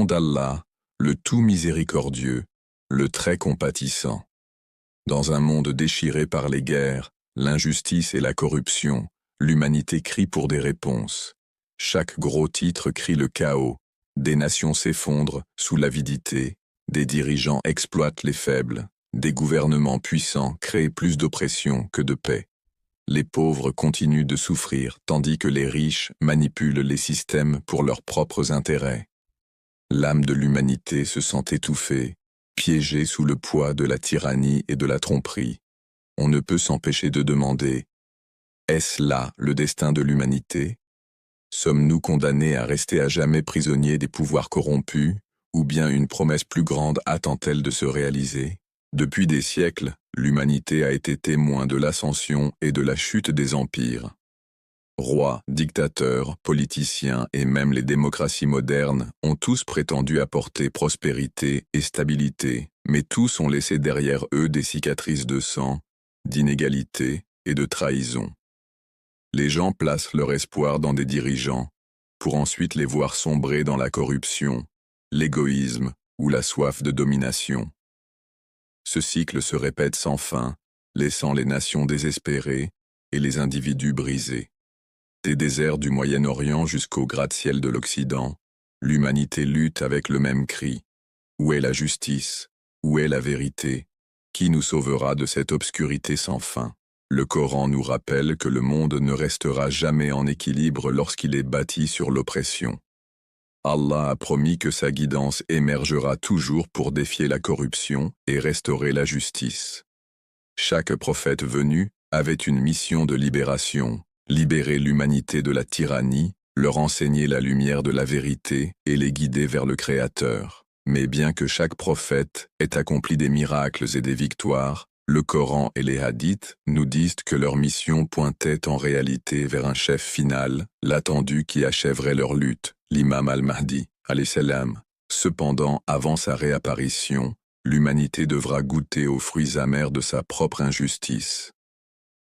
d'Allah, le tout miséricordieux, le très compatissant. Dans un monde déchiré par les guerres, l'injustice et la corruption, l'humanité crie pour des réponses. Chaque gros titre crie le chaos, des nations s'effondrent sous l'avidité, des dirigeants exploitent les faibles, des gouvernements puissants créent plus d'oppression que de paix. Les pauvres continuent de souffrir tandis que les riches manipulent les systèmes pour leurs propres intérêts. L'âme de l'humanité se sent étouffée, piégée sous le poids de la tyrannie et de la tromperie. On ne peut s'empêcher de demander: est-ce là le destin de l'humanité? Sommes-nous condamnés à rester à jamais prisonniers des pouvoirs corrompus, ou bien une promesse plus grande attend-elle de se réaliser? Depuis des siècles, l'humanité a été témoin de l'ascension et de la chute des empires. Rois, dictateurs, politiciens et même les démocraties modernes ont tous prétendu apporter prospérité et stabilité, mais tous ont laissé derrière eux des cicatrices de sang, d'inégalité et de trahison. Les gens placent leur espoir dans des dirigeants, pour ensuite les voir sombrer dans la corruption, l'égoïsme ou la soif de domination. Ce cycle se répète sans fin, laissant les nations désespérées et les individus brisés. Des déserts du Moyen-Orient jusqu'au gratte-ciel de l'Occident, l'humanité lutte avec le même cri. Où est la justice? Où est la vérité? Qui nous sauvera de cette obscurité sans fin? Le Coran nous rappelle que le monde ne restera jamais en équilibre lorsqu'il est bâti sur l'oppression. Allah a promis que sa guidance émergera toujours pour défier la corruption et restaurer la justice. Chaque prophète venu avait une mission de libération, libérer l'humanité de la tyrannie, leur enseigner la lumière de la vérité et les guider vers le Créateur. Mais bien que chaque prophète ait accompli des miracles et des victoires, le Coran et les hadiths nous disent que leur mission pointait en réalité vers un chef final, l'attendu qui achèverait leur lutte, l'imam al-Mahdi, alayhi salam. Cependant, avant sa réapparition, l'humanité devra goûter aux fruits amers de sa propre injustice.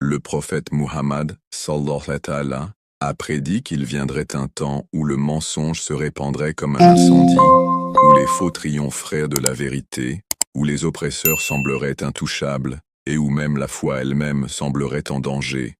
Le prophète Muhammad, sallallahu alayhi wa sallam, a prédit qu'il viendrait un temps où le mensonge se répandrait comme un incendie, où les faux triompheraient de la vérité, où les oppresseurs sembleraient intouchables, et où même la foi elle-même semblerait en danger.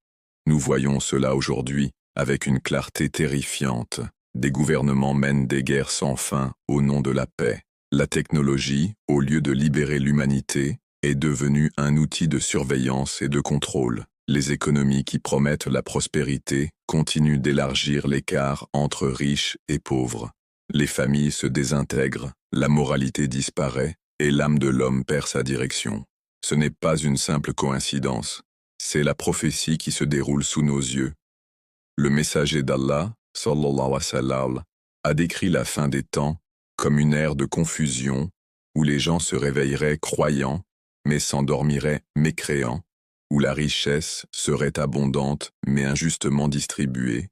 Nous voyons cela aujourd'hui, avec une clarté terrifiante. Des gouvernements mènent des guerres sans fin au nom de la paix. La technologie, au lieu de libérer l'humanité, est devenue un outil de surveillance et de contrôle. Les économies qui promettent la prospérité continuent d'élargir l'écart entre riches et pauvres. Les familles se désintègrent, la moralité disparaît, et l'âme de l'homme perd sa direction. Ce n'est pas une simple coïncidence, c'est la prophétie qui se déroule sous nos yeux. Le messager d'Allah, sallallahu alayhi wa sallam, a décrit la fin des temps comme une ère de confusion, où les gens se réveilleraient croyants, mais s'endormiraient mécréants, où la richesse serait abondante mais injustement distribuée,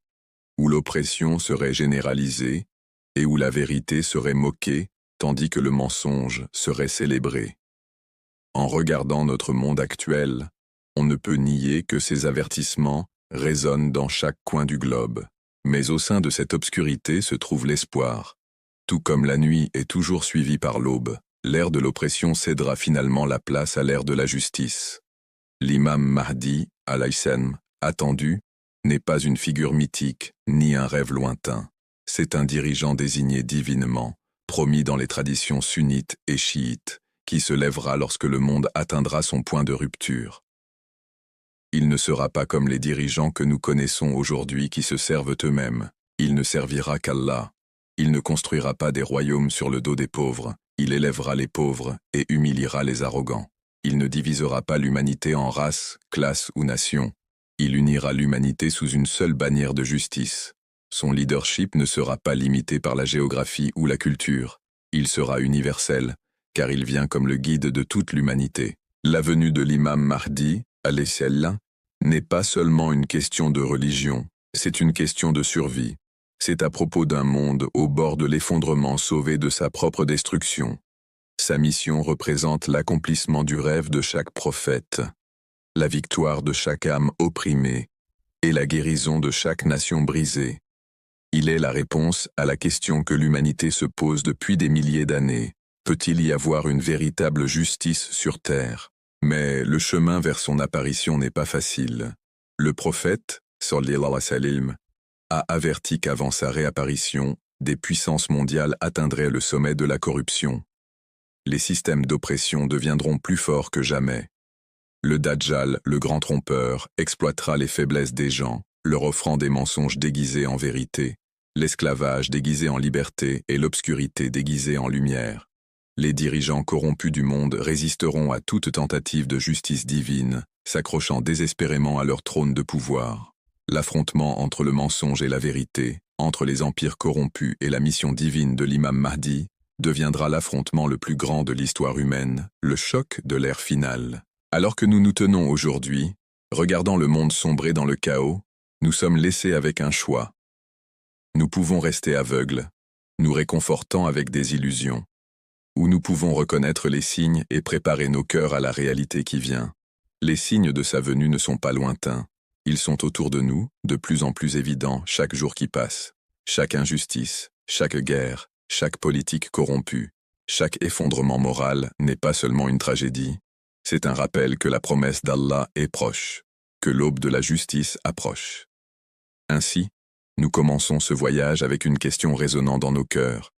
où l'oppression serait généralisée, et où la vérité serait moquée, tandis que le mensonge serait célébré. En regardant notre monde actuel, on ne peut nier que ces avertissements résonnent dans chaque coin du globe. Mais au sein de cette obscurité se trouve l'espoir. Tout comme la nuit est toujours suivie par l'aube, l'ère de l'oppression cédera finalement la place à l'ère de la justice. L'imam Mahdi, alayhi salam, attendu, n'est pas une figure mythique, ni un rêve lointain. C'est un dirigeant désigné divinement, promis dans les traditions sunnites et chiites, qui se lèvera lorsque le monde atteindra son point de rupture. Il ne sera pas comme les dirigeants que nous connaissons aujourd'hui qui se servent eux-mêmes. Il ne servira qu'Allah. Il ne construira pas des royaumes sur le dos des pauvres. Il élèvera les pauvres et humiliera les arrogants. Il ne divisera pas l'humanité en races, classes ou nations. Il unira l'humanité sous une seule bannière de justice. Son leadership ne sera pas limité par la géographie ou la culture. Il sera universel, car il vient comme le guide de toute l'humanité. La venue de l'imam Mahdi, alayhi salam, n'est pas seulement une question de religion, c'est une question de survie. C'est à propos d'un monde au bord de l'effondrement sauvé de sa propre destruction. Sa mission représente l'accomplissement du rêve de chaque prophète, la victoire de chaque âme opprimée et la guérison de chaque nation brisée. Il est la réponse à la question que l'humanité se pose depuis des milliers d'années. Peut-il y avoir une véritable justice sur terre? Mais le chemin vers son apparition n'est pas facile. Le prophète, sallallahu alayhi wa sallam, a averti qu'avant sa réapparition, des puissances mondiales atteindraient le sommet de la corruption. Les systèmes d'oppression deviendront plus forts que jamais. Le Dajjal, le grand trompeur, exploitera les faiblesses des gens, leur offrant des mensonges déguisés en vérité, l'esclavage déguisé en liberté et l'obscurité déguisée en lumière. Les dirigeants corrompus du monde résisteront à toute tentative de justice divine, s'accrochant désespérément à leur trône de pouvoir. L'affrontement entre le mensonge et la vérité, entre les empires corrompus et la mission divine de l'imam Mahdi, deviendra l'affrontement le plus grand de l'histoire humaine, le choc de l'ère finale. Alors que nous nous tenons aujourd'hui, regardant le monde sombrer dans le chaos, nous sommes laissés avec un choix. Nous pouvons rester aveugles, nous réconfortant avec des illusions, ou nous pouvons reconnaître les signes et préparer nos cœurs à la réalité qui vient. Les signes de sa venue ne sont pas lointains. Ils sont autour de nous, de plus en plus évidents chaque jour qui passe. Chaque injustice, chaque guerre, chaque politique corrompue, chaque effondrement moral n'est pas seulement une tragédie. C'est un rappel que la promesse d'Allah est proche, que l'aube de la justice approche. Ainsi, nous commençons ce voyage avec une question résonnant dans nos cœurs.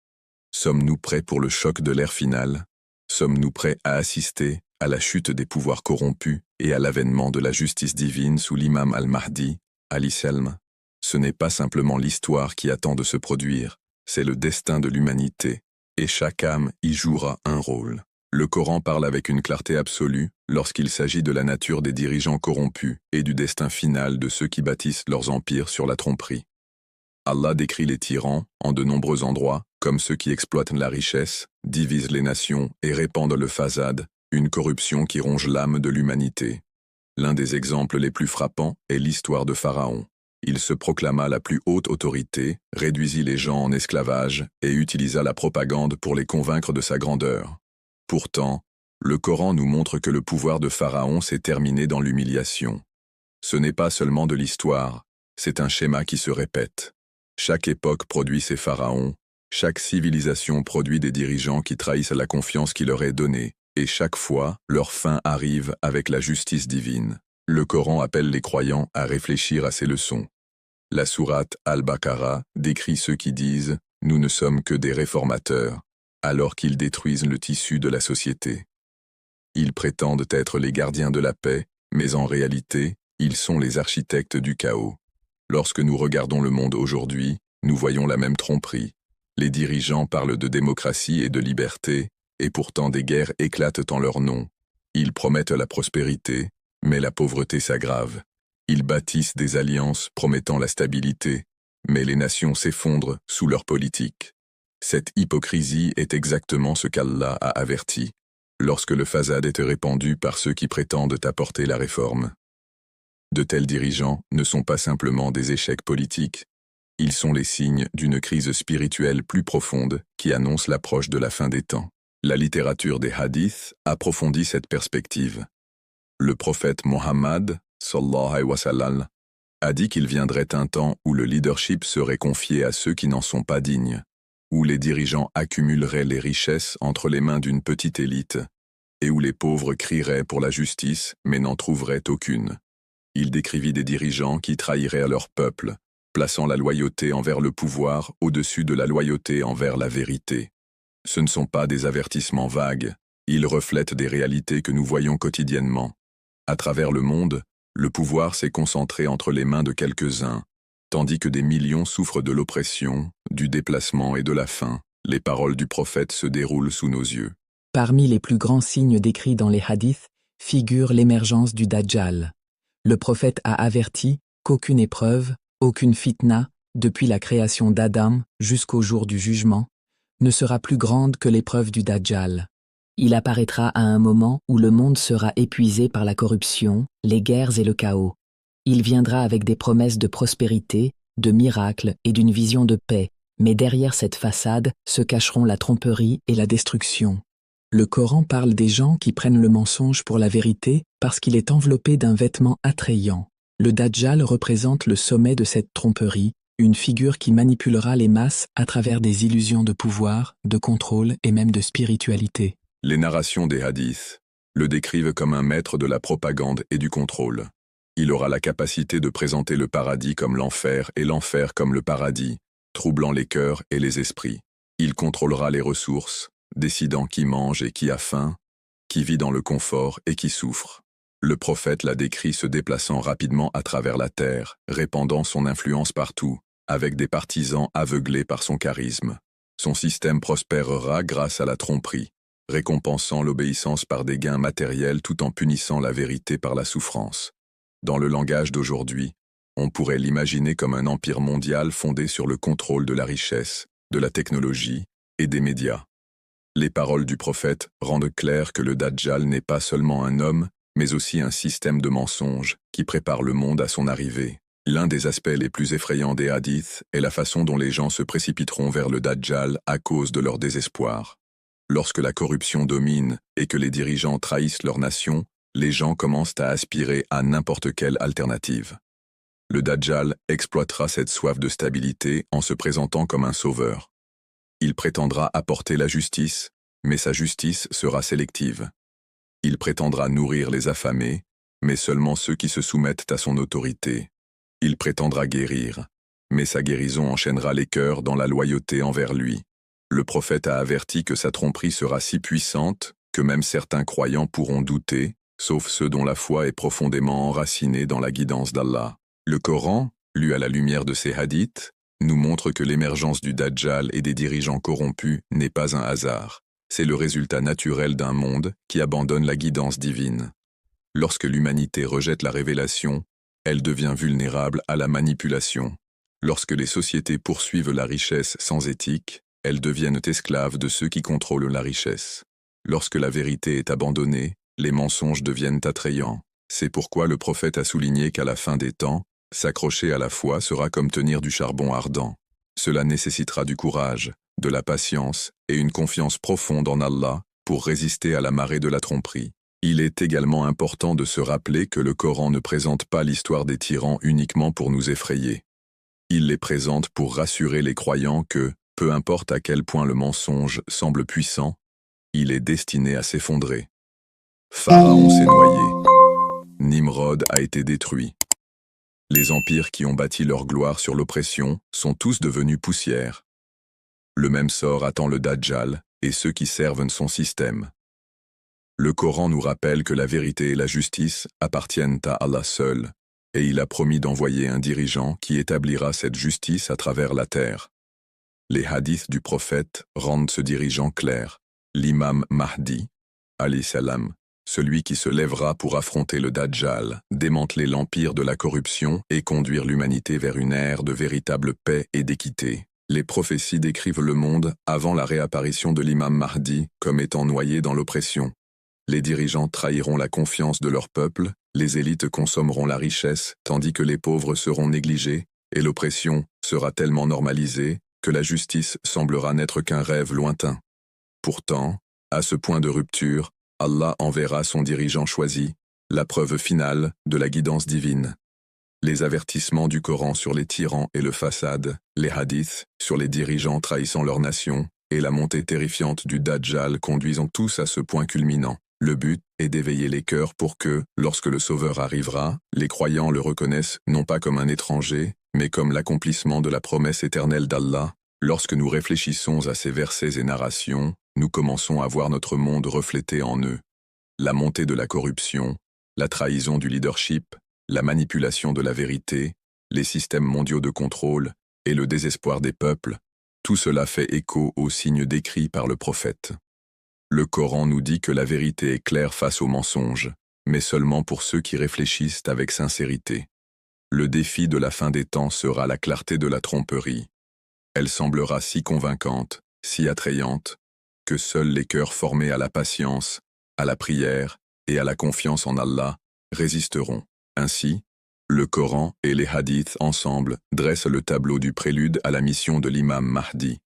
Sommes-nous prêts pour le choc de l'ère finale? Sommes-nous prêts à assister à la chute des pouvoirs corrompus et à l'avènement de la justice divine sous l'imam al-Mahdi, alayhi salam? Ce n'est pas simplement l'histoire qui attend de se produire, c'est le destin de l'humanité, et chaque âme y jouera un rôle. Le Coran parle avec une clarté absolue lorsqu'il s'agit de la nature des dirigeants corrompus et du destin final de ceux qui bâtissent leurs empires sur la tromperie. Allah décrit les tyrans, en de nombreux endroits, comme ceux qui exploitent la richesse, divisent les nations et répandent le fasad, une corruption qui ronge l'âme de l'humanité. L'un des exemples les plus frappants est l'histoire de Pharaon. Il se proclama la plus haute autorité, réduisit les gens en esclavage et utilisa la propagande pour les convaincre de sa grandeur. Pourtant, le Coran nous montre que le pouvoir de Pharaon s'est terminé dans l'humiliation. Ce n'est pas seulement de l'histoire, c'est un schéma qui se répète. Chaque époque produit ses pharaons, chaque civilisation produit des dirigeants qui trahissent la confiance qui leur est donnée, et chaque fois, leur fin arrive avec la justice divine. Le Coran appelle les croyants à réfléchir à ces leçons. La sourate Al-Baqarah décrit ceux qui disent « Nous ne sommes que des réformateurs », alors qu'ils détruisent le tissu de la société. Ils prétendent être les gardiens de la paix, mais en réalité, ils sont les architectes du chaos. Lorsque nous regardons le monde aujourd'hui, nous voyons la même tromperie. Les dirigeants parlent de démocratie et de liberté, et pourtant des guerres éclatent en leur nom. Ils promettent la prospérité, mais la pauvreté s'aggrave. Ils bâtissent des alliances promettant la stabilité, mais les nations s'effondrent sous leur politique. Cette hypocrisie est exactement ce qu'Allah a averti, lorsque le fasad est répandu par ceux qui prétendent apporter la réforme. De tels dirigeants ne sont pas simplement des échecs politiques, ils sont les signes d'une crise spirituelle plus profonde qui annonce l'approche de la fin des temps. La littérature des hadiths approfondit cette perspective. Le prophète Mohammed, sallallahu alayhi wa sallam, a dit qu'il viendrait un temps où le leadership serait confié à ceux qui n'en sont pas dignes, où les dirigeants accumuleraient les richesses entre les mains d'une petite élite, et où les pauvres crieraient pour la justice mais n'en trouveraient aucune. Il décrivit des dirigeants qui trahiraient à leur peuple, plaçant la loyauté envers le pouvoir au-dessus de la loyauté envers la vérité. Ce ne sont pas des avertissements vagues, ils reflètent des réalités que nous voyons quotidiennement. À travers le monde, le pouvoir s'est concentré entre les mains de quelques-uns, tandis que des millions souffrent de l'oppression, du déplacement et de la faim. Les paroles du prophète se déroulent sous nos yeux. Parmi les plus grands signes décrits dans les hadiths figure l'émergence du Dajjal. Le prophète a averti qu'aucune épreuve, aucune fitna, depuis la création d'Adam jusqu'au jour du jugement, ne sera plus grande que l'épreuve du Dajjal. Il apparaîtra à un moment où le monde sera épuisé par la corruption, les guerres et le chaos. Il viendra avec des promesses de prospérité, de miracles et d'une vision de paix, mais derrière cette façade se cacheront la tromperie et la destruction. Le Coran parle des gens qui prennent le mensonge pour la vérité parce qu'il est enveloppé d'un vêtement attrayant. Le Dajjal représente le sommet de cette tromperie, une figure qui manipulera les masses à travers des illusions de pouvoir, de contrôle et même de spiritualité. Les narrations des hadiths le décrivent comme un maître de la propagande et du contrôle. Il aura la capacité de présenter le paradis comme l'enfer et l'enfer comme le paradis, troublant les cœurs et les esprits. Il contrôlera les ressources, décidant qui mange et qui a faim, qui vit dans le confort et qui souffre. Le prophète l'a décrit se déplaçant rapidement à travers la terre, répandant son influence partout, avec des partisans aveuglés par son charisme. Son système prospérera grâce à la tromperie, récompensant l'obéissance par des gains matériels tout en punissant la vérité par la souffrance. Dans le langage d'aujourd'hui, on pourrait l'imaginer comme un empire mondial fondé sur le contrôle de la richesse, de la technologie et des médias. Les paroles du prophète rendent clair que le Dajjal n'est pas seulement un homme, mais aussi un système de mensonges qui prépare le monde à son arrivée. L'un des aspects les plus effrayants des hadiths est la façon dont les gens se précipiteront vers le Dajjal à cause de leur désespoir. Lorsque la corruption domine et que les dirigeants trahissent leur nation, les gens commencent à aspirer à n'importe quelle alternative. Le Dajjal exploitera cette soif de stabilité en se présentant comme un sauveur. Il prétendra apporter la justice, mais sa justice sera sélective. Il prétendra nourrir les affamés, mais seulement ceux qui se soumettent à son autorité. Il prétendra guérir, mais sa guérison enchaînera les cœurs dans la loyauté envers lui. Le prophète a averti que sa tromperie sera si puissante que même certains croyants pourront douter, sauf ceux dont la foi est profondément enracinée dans la guidance d'Allah. Le Coran, lu à la lumière de ces hadiths, nous montre que l'émergence du Dajjal et des dirigeants corrompus n'est pas un hasard. C'est le résultat naturel d'un monde qui abandonne la guidance divine. Lorsque l'humanité rejette la révélation, elle devient vulnérable à la manipulation. Lorsque les sociétés poursuivent la richesse sans éthique, elles deviennent esclaves de ceux qui contrôlent la richesse. Lorsque la vérité est abandonnée, les mensonges deviennent attrayants. C'est pourquoi le prophète a souligné qu'à la fin des temps, s'accrocher à la foi sera comme tenir du charbon ardent. Cela nécessitera du courage, de la patience et une confiance profonde en Allah pour résister à la marée de la tromperie. Il est également important de se rappeler que le Coran ne présente pas l'histoire des tyrans uniquement pour nous effrayer. Il les présente pour rassurer les croyants que, peu importe à quel point le mensonge semble puissant, il est destiné à s'effondrer. Pharaon s'est noyé. Nimrod a été détruit. Les empires qui ont bâti leur gloire sur l'oppression sont tous devenus poussière. Le même sort attend le Dajjal et ceux qui servent son système. Le Coran nous rappelle que la vérité et la justice appartiennent à Allah seul, et il a promis d'envoyer un dirigeant qui établira cette justice à travers la terre. Les hadiths du prophète rendent ce dirigeant clair. L'imam Mahdi, alayhi salam, celui qui se lèvera pour affronter le Dajjal, démanteler l'empire de la corruption et conduire l'humanité vers une ère de véritable paix et d'équité. Les prophéties décrivent le monde avant la réapparition de l'imam Mahdi comme étant noyé dans l'oppression. Les dirigeants trahiront la confiance de leur peuple, les élites consommeront la richesse tandis que les pauvres seront négligés, et l'oppression sera tellement normalisée que la justice semblera n'être qu'un rêve lointain. Pourtant, à ce point de rupture, Allah enverra son dirigeant choisi, la preuve finale de la guidance divine. Les avertissements du Coran sur les tyrans et le façade, les hadiths sur les dirigeants trahissant leur nation, et la montée terrifiante du Dajjal conduisant tous à ce point culminant. Le but est d'éveiller les cœurs pour que, lorsque le Sauveur arrivera, les croyants le reconnaissent non pas comme un étranger, mais comme l'accomplissement de la promesse éternelle d'Allah. Lorsque nous réfléchissons à ces versets et narrations, nous commençons à voir notre monde reflété en eux. La montée de la corruption, la trahison du leadership, la manipulation de la vérité, les systèmes mondiaux de contrôle et le désespoir des peuples, tout cela fait écho aux signes décrits par le prophète. Le Coran nous dit que la vérité est claire face aux mensonges, mais seulement pour ceux qui réfléchissent avec sincérité. Le défi de la fin des temps sera la clarté de la tromperie. Elle semblera si convaincante, si attrayante, que seuls les cœurs formés à la patience, à la prière et à la confiance en Allah résisteront. Ainsi, le Coran et les hadiths ensemble dressent le tableau du prélude à la mission de l'imam Mahdi.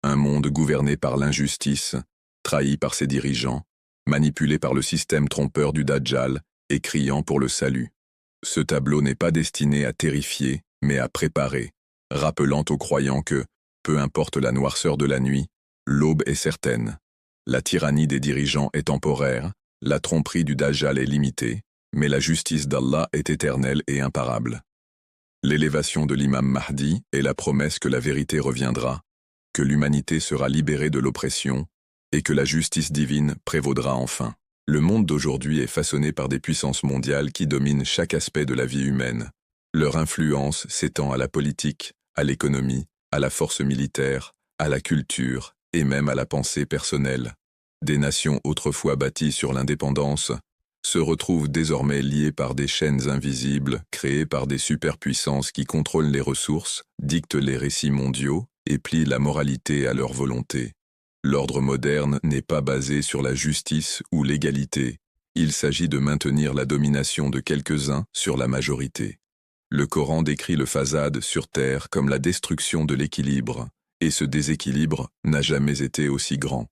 Un monde gouverné par l'injustice, trahi par ses dirigeants, manipulé par le système trompeur du Dajjal et criant pour le salut. Ce tableau n'est pas destiné à terrifier, mais à préparer, rappelant aux croyants que, peu importe la noirceur de la nuit, l'aube est certaine. La tyrannie des dirigeants est temporaire, la tromperie du Dajjal est limitée, mais la justice d'Allah est éternelle et imparable. L'élévation de l'imam Mahdi est la promesse que la vérité reviendra, que l'humanité sera libérée de l'oppression, et que la justice divine prévaudra enfin. Le monde d'aujourd'hui est façonné par des puissances mondiales qui dominent chaque aspect de la vie humaine. Leur influence s'étend à la politique, à l'économie, à la force militaire, à la culture et même à la pensée personnelle. Des nations autrefois bâties sur l'indépendance se retrouvent désormais liées par des chaînes invisibles créées par des superpuissances qui contrôlent les ressources, dictent les récits mondiaux et plient la moralité à leur volonté. L'ordre moderne n'est pas basé sur la justice ou l'égalité. Il s'agit de maintenir la domination de quelques-uns sur la majorité. Le Coran décrit le fasad sur terre comme la destruction de l'équilibre, et ce déséquilibre n'a jamais été aussi grand.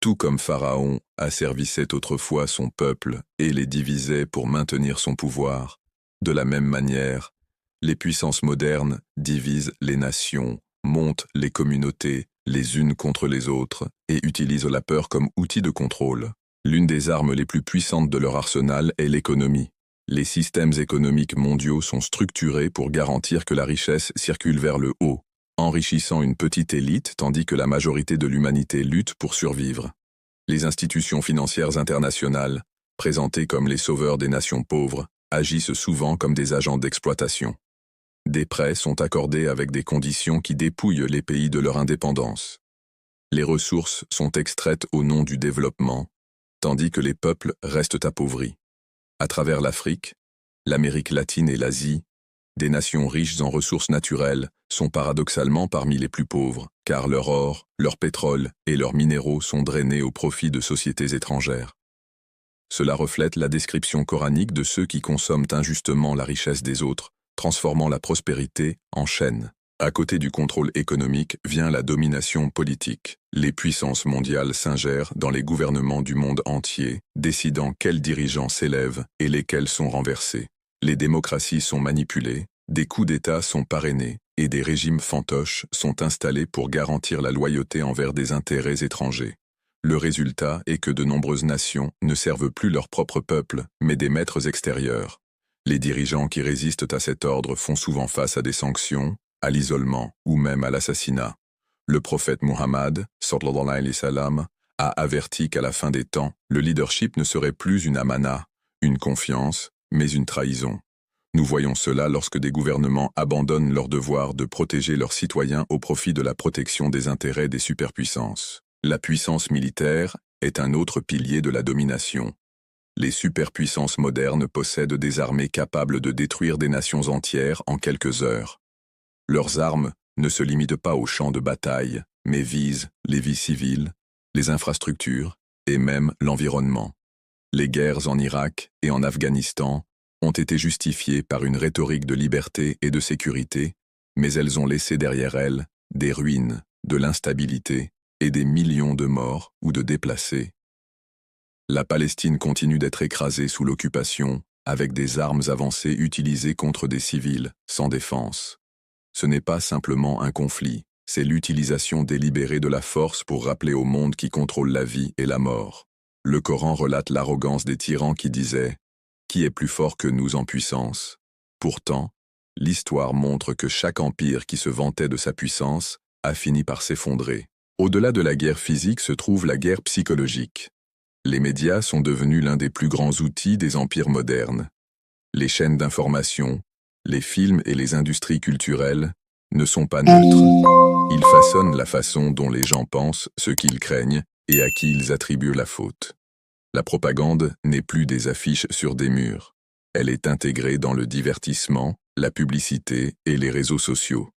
Tout comme Pharaon asservissait autrefois son peuple et les divisait pour maintenir son pouvoir, de la même manière, les puissances modernes divisent les nations, montent les communautés, les unes contre les autres, et utilisent la peur comme outil de contrôle. L'une des armes les plus puissantes de leur arsenal est l'économie. Les systèmes économiques mondiaux sont structurés pour garantir que la richesse circule vers le haut, enrichissant une petite élite tandis que la majorité de l'humanité lutte pour survivre. Les institutions financières internationales, présentées comme les sauveurs des nations pauvres, agissent souvent comme des agents d'exploitation. Des prêts sont accordés avec des conditions qui dépouillent les pays de leur indépendance. Les ressources sont extraites au nom du développement, tandis que les peuples restent appauvris. À travers l'Afrique, l'Amérique latine et l'Asie, des nations riches en ressources naturelles sont paradoxalement parmi les plus pauvres, car leur or, leur pétrole et leurs minéraux sont drainés au profit de sociétés étrangères. Cela reflète la description coranique de ceux qui consomment injustement la richesse des autres, transformant la prospérité en chaîne. À côté du contrôle économique vient la domination politique. Les puissances mondiales s'ingèrent dans les gouvernements du monde entier, décidant quels dirigeants s'élèvent et lesquels sont renversés. Les démocraties sont manipulées, des coups d'État sont parrainés, et des régimes fantoches sont installés pour garantir la loyauté envers des intérêts étrangers. Le résultat est que de nombreuses nations ne servent plus leur propre peuple, mais des maîtres extérieurs. Les dirigeants qui résistent à cet ordre font souvent face à des sanctions, à l'isolement ou même à l'assassinat. Le prophète Muhammad, sallallahu alayhi wa sallam, a averti qu'à la fin des temps, le leadership ne serait plus une amana, une confiance, mais une trahison. Nous voyons cela lorsque des gouvernements abandonnent leur devoir de protéger leurs citoyens au profit de la protection des intérêts des superpuissances. La puissance militaire est un autre pilier de la domination. Les superpuissances modernes possèdent des armées capables de détruire des nations entières en quelques heures. Leurs armes ne se limitent pas aux champs de bataille, mais visent les vies civiles, les infrastructures et même l'environnement. Les guerres en Irak et en Afghanistan ont été justifiées par une rhétorique de liberté et de sécurité, mais elles ont laissé derrière elles des ruines, de l'instabilité et des millions de morts ou de déplacés. La Palestine continue d'être écrasée sous l'occupation, avec des armes avancées utilisées contre des civils, sans défense. Ce n'est pas simplement un conflit, c'est l'utilisation délibérée de la force pour rappeler au monde qui contrôle la vie et la mort. Le Coran relate l'arrogance des tyrans qui disaient « Qui est plus fort que nous en puissance ?» Pourtant, l'histoire montre que chaque empire qui se vantait de sa puissance a fini par s'effondrer. Au-delà de la guerre physique se trouve la guerre psychologique. Les médias sont devenus l'un des plus grands outils des empires modernes. Les chaînes d'information, les films et les industries culturelles ne sont pas neutres. Ils façonnent la façon dont les gens pensent, ce qu'ils craignent et à qui ils attribuent la faute. La propagande n'est plus des affiches sur des murs. Elle est intégrée dans le divertissement, la publicité et les réseaux sociaux.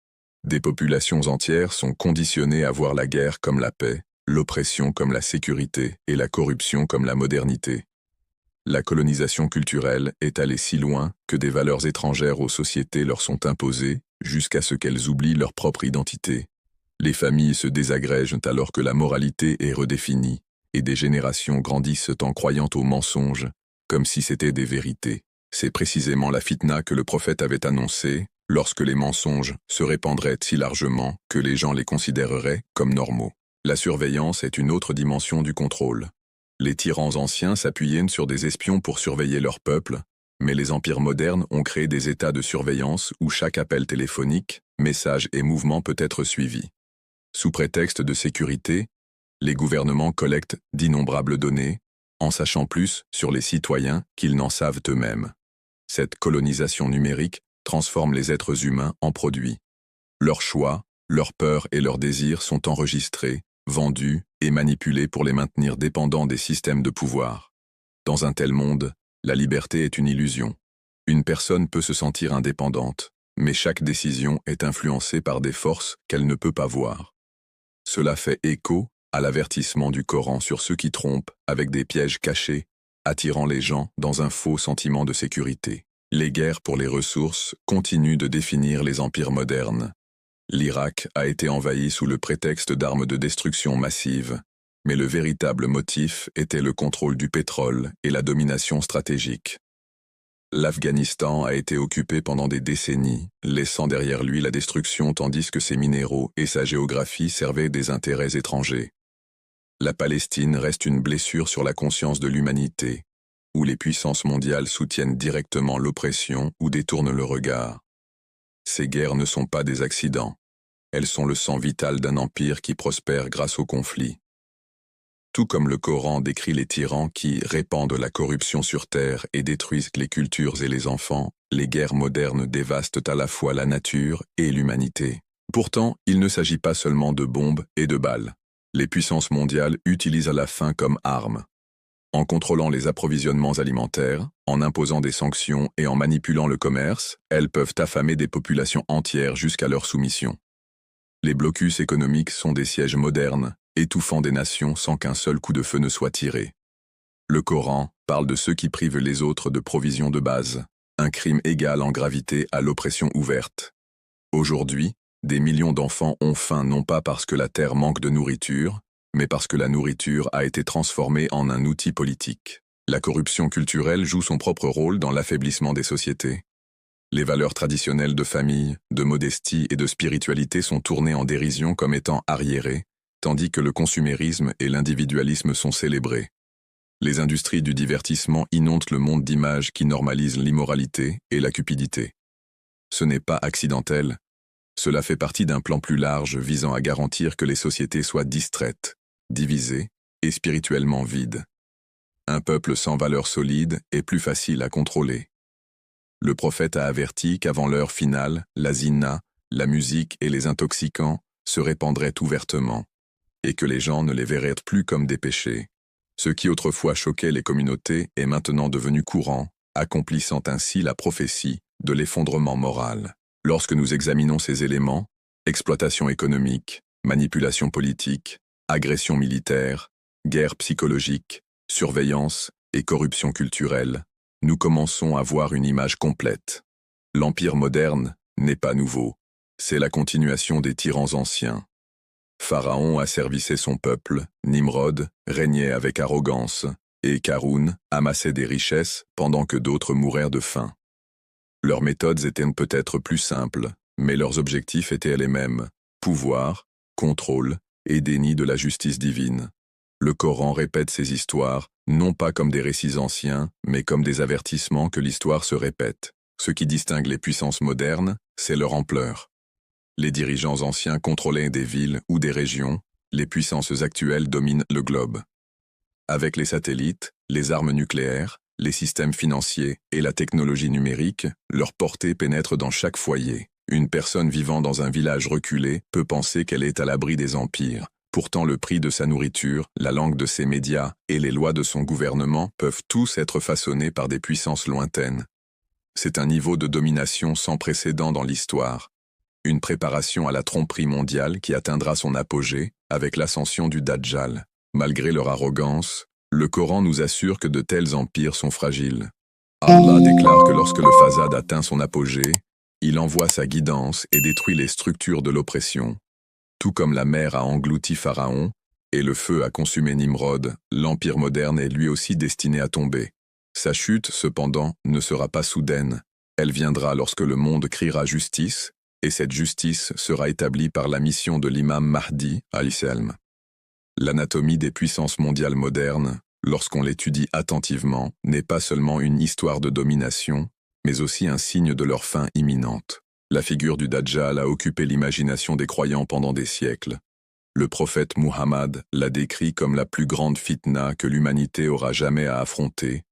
Des populations entières sont conditionnées à voir la guerre comme la paix, l'oppression comme la sécurité et la corruption comme la modernité. La colonisation culturelle est allée si loin que des valeurs étrangères aux sociétés leur sont imposées jusqu'à ce qu'elles oublient leur propre identité. Les familles se désagrègent alors que la moralité est redéfinie et des générations grandissent en croyant aux mensonges comme si c'était des vérités. C'est précisément la fitna que le prophète avait annoncée, lorsque les mensonges se répandraient si largement que les gens les considéreraient comme normaux. La surveillance est une autre dimension du contrôle. Les tyrans anciens s'appuyaient sur des espions pour surveiller leur peuple, mais les empires modernes ont créé des états de surveillance où chaque appel téléphonique, message et mouvement peut être suivi. Sous prétexte de sécurité, les gouvernements collectent d'innombrables données, en sachant plus sur les citoyens qu'ils n'en savent eux-mêmes. Cette colonisation numérique transforme les êtres humains en produits. Leurs choix, leurs peurs et leurs désirs sont enregistrés, vendus et manipulés pour les maintenir dépendants des systèmes de pouvoir. Dans un tel monde, la liberté est une illusion. Une personne peut se sentir indépendante, mais chaque décision est influencée par des forces qu'elle ne peut pas voir. Cela fait écho à l'avertissement du Coran sur ceux qui trompent avec des pièges cachés, attirant les gens dans un faux sentiment de sécurité. Les guerres pour les ressources continuent de définir les empires modernes. L'Irak a été envahi sous le prétexte d'armes de destruction massive, mais le véritable motif était le contrôle du pétrole et la domination stratégique. L'Afghanistan a été occupé pendant des décennies, laissant derrière lui la destruction tandis que ses minéraux et sa géographie servaient des intérêts étrangers. La Palestine reste une blessure sur la conscience de l'humanité, où les puissances mondiales soutiennent directement l'oppression ou détournent le regard. Ces guerres ne sont pas des accidents. Elles sont le sang vital d'un empire qui prospère grâce au conflit. Tout comme le Coran décrit les tyrans qui répandent la corruption sur terre et détruisent les cultures et les enfants, les guerres modernes dévastent à la fois la nature et l'humanité. Pourtant, il ne s'agit pas seulement de bombes et de balles. Les puissances mondiales utilisent la faim comme arme. En contrôlant les approvisionnements alimentaires, en imposant des sanctions et en manipulant le commerce, elles peuvent affamer des populations entières jusqu'à leur soumission. Les blocus économiques sont des sièges modernes, étouffant des nations sans qu'un seul coup de feu ne soit tiré. Le Coran parle de ceux qui privent les autres de provisions de base, un crime égal en gravité à l'oppression ouverte. Aujourd'hui, des millions d'enfants ont faim non pas parce que la terre manque de nourriture, mais parce que la nourriture a été transformée en un outil politique. La corruption culturelle joue son propre rôle dans l'affaiblissement des sociétés. Les valeurs traditionnelles de famille, de modestie et de spiritualité sont tournées en dérision comme étant arriérées, tandis que le consumérisme et l'individualisme sont célébrés. Les industries du divertissement inondent le monde d'images qui normalisent l'immoralité et la cupidité. Ce n'est pas accidentel. Cela fait partie d'un plan plus large visant à garantir que les sociétés soient distraites, divisées et spirituellement vides. Un peuple sans valeurs solides est plus facile à contrôler. Le prophète a averti qu'avant l'heure finale, la zina, la musique et les intoxicants se répandraient ouvertement, et que les gens ne les verraient plus comme des péchés. Ce qui autrefois choquait les communautés est maintenant devenu courant, accomplissant ainsi la prophétie de l'effondrement moral. Lorsque nous examinons ces éléments, exploitation économique, manipulation politique, agression militaire, guerre psychologique, surveillance et corruption culturelle, nous commençons à voir une image complète. L'empire moderne n'est pas nouveau, c'est la continuation des tyrans anciens. Pharaon asservissait son peuple, Nimrod régnait avec arrogance, et Karun amassait des richesses pendant que d'autres mourèrent de faim. Leurs méthodes étaient peut-être plus simples, mais leurs objectifs étaient les mêmes: pouvoir, contrôle et déni de la justice divine. Le Coran répète ces histoires, non pas comme des récits anciens, mais comme des avertissements que l'histoire se répète. Ce qui distingue les puissances modernes, c'est leur ampleur. Les dirigeants anciens contrôlaient des villes ou des régions, les puissances actuelles dominent le globe. Avec les satellites, les armes nucléaires, les systèmes financiers et la technologie numérique, leur portée pénètre dans chaque foyer. Une personne vivant dans un village reculé peut penser qu'elle est à l'abri des empires. Pourtant, le prix de sa nourriture, la langue de ses médias et les lois de son gouvernement peuvent tous être façonnés par des puissances lointaines. C'est un niveau de domination sans précédent dans l'histoire. Une préparation à la tromperie mondiale qui atteindra son apogée avec l'ascension du Dajjal. Malgré leur arrogance, le Coran nous assure que de tels empires sont fragiles. Allah déclare que lorsque le Fasad atteint son apogée, il envoie sa guidance et détruit les structures de l'oppression. Tout comme la mer a englouti Pharaon et le feu a consumé Nimrod, l'empire moderne est lui aussi destiné à tomber. Sa chute, cependant, ne sera pas soudaine. Elle viendra lorsque le monde criera justice, et cette justice sera établie par la mission de l'imam Mahdi, alayhi-salam. L'anatomie des puissances mondiales modernes, lorsqu'on l'étudie attentivement, n'est pas seulement une histoire de domination, mais aussi un signe de leur fin imminente. La figure du Dajjal a occupé l'imagination des croyants pendant des siècles. Le prophète Muhammad l'a décrit comme la plus grande fitna que l'humanité aura jamais à affronter,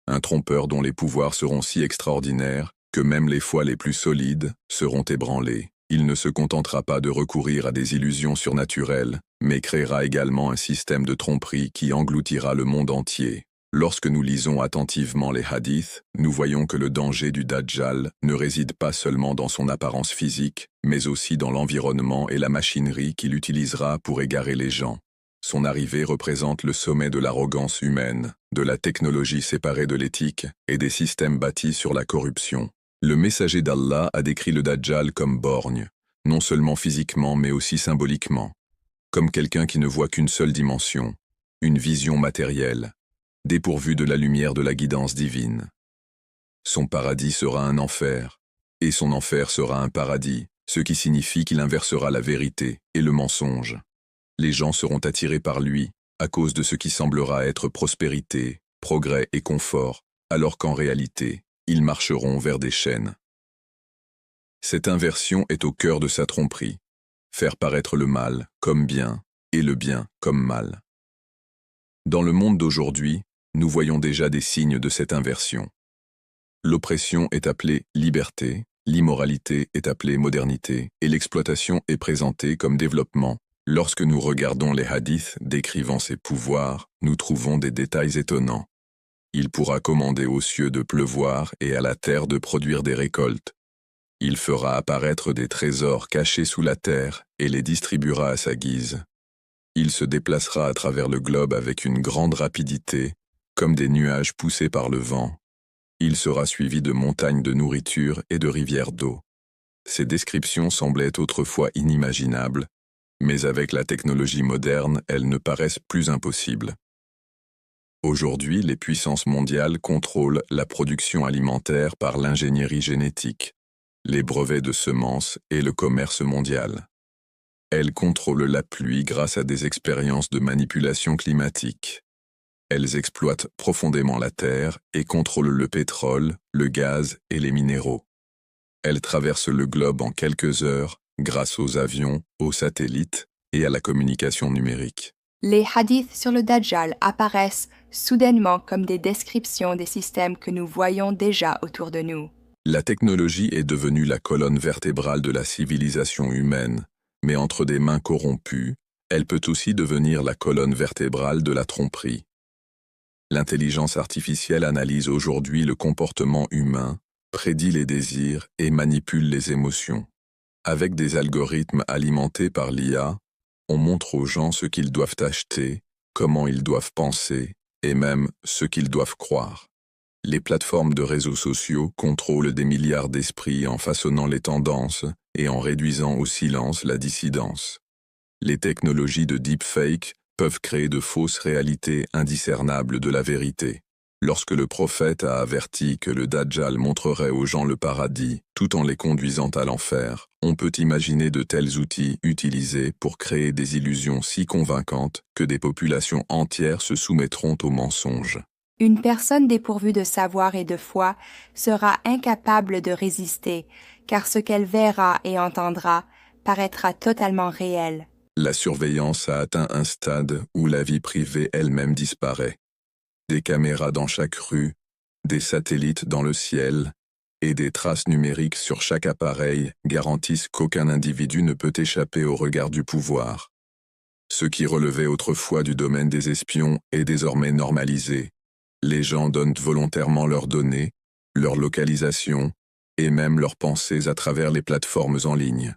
un trompeur dont les pouvoirs seront si extraordinaires que même les foi les plus solides seront ébranlées. Il ne se contentera pas de recourir à des illusions surnaturelles, mais créera également un système de tromperie qui engloutira le monde entier. Lorsque nous lisons attentivement les hadiths, nous voyons que le danger du Dajjal ne réside pas seulement dans son apparence physique, mais aussi dans l'environnement et la machinerie qu'il utilisera pour égarer les gens. Son arrivée représente le sommet de l'arrogance humaine, de la technologie séparée de l'éthique et des systèmes bâtis sur la corruption. Le messager d'Allah a décrit le Dajjal comme borgne, non seulement physiquement mais aussi symboliquement, comme quelqu'un qui ne voit qu'une seule dimension, une vision matérielle, dépourvu de la lumière de la guidance divine. Son paradis sera un enfer, et son enfer sera un paradis, ce qui signifie qu'il inversera la vérité et le mensonge. Les gens seront attirés par lui, à cause de ce qui semblera être prospérité, progrès et confort, alors qu'en réalité, ils marcheront vers des chaînes. Cette inversion est au cœur de sa tromperie, faire paraître le mal comme bien et le bien comme mal. Dans le monde d'aujourd'hui, nous voyons déjà des signes de cette inversion. L'oppression est appelée liberté, l'immoralité est appelée modernité, et l'exploitation est présentée comme développement. Lorsque nous regardons les hadiths décrivant ses pouvoirs, nous trouvons des détails étonnants. Il pourra commander aux cieux de pleuvoir et à la terre de produire des récoltes. Il fera apparaître des trésors cachés sous la terre et les distribuera à sa guise. Il se déplacera à travers le globe avec une grande rapidité, comme des nuages poussés par le vent. Il sera suivi de montagnes de nourriture et de rivières d'eau. Ces descriptions semblaient autrefois inimaginables, mais avec la technologie moderne, elles ne paraissent plus impossibles. Aujourd'hui, les puissances mondiales contrôlent la production alimentaire par l'ingénierie génétique, les brevets de semences et le commerce mondial. Elles contrôlent la pluie grâce à des expériences de manipulation climatique. Elles exploitent profondément la terre et contrôlent le pétrole, le gaz et les minéraux. Elles traversent le globe en quelques heures grâce aux avions, aux satellites et à la communication numérique. Les hadiths sur le Dajjal apparaissent soudainement comme des descriptions des systèmes que nous voyons déjà autour de nous. La technologie est devenue la colonne vertébrale de la civilisation humaine, mais entre des mains corrompues, elle peut aussi devenir la colonne vertébrale de la tromperie. L'intelligence artificielle analyse aujourd'hui le comportement humain, prédit les désirs et manipule les émotions. Avec des algorithmes alimentés par l'IA, on montre aux gens ce qu'ils doivent acheter, comment ils doivent penser, et même ce qu'ils doivent croire. Les plateformes de réseaux sociaux contrôlent des milliards d'esprits en façonnant les tendances et en réduisant au silence la dissidence. Les technologies de deepfake peuvent créer de fausses réalités indiscernables de la vérité. Lorsque le prophète a averti que le Dajjal montrerait aux gens le paradis tout en les conduisant à l'enfer, on peut imaginer de tels outils utilisés pour créer des illusions si convaincantes que des populations entières se soumettront aux mensonges. Une personne dépourvue de savoir et de foi sera incapable de résister, car ce qu'elle verra et entendra paraîtra totalement réel. La surveillance a atteint un stade où la vie privée elle-même disparaît. Des caméras dans chaque rue, des satellites dans le ciel et des traces numériques sur chaque appareil garantissent qu'aucun individu ne peut échapper au regard du pouvoir. Ce qui relevait autrefois du domaine des espions est désormais normalisé. Les gens donnent volontairement leurs données, leur localisation et même leurs pensées à travers les plateformes en ligne.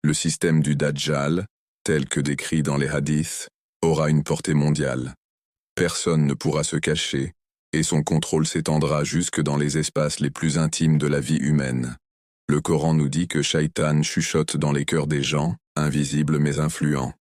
Le système du Dajjal, tel que décrit dans les hadiths, aura une portée mondiale. Personne ne pourra se cacher, et son contrôle s'étendra jusque dans les espaces les plus intimes de la vie humaine. Le Coran nous dit que Shaitan chuchote dans les cœurs des gens, invisible mais influent.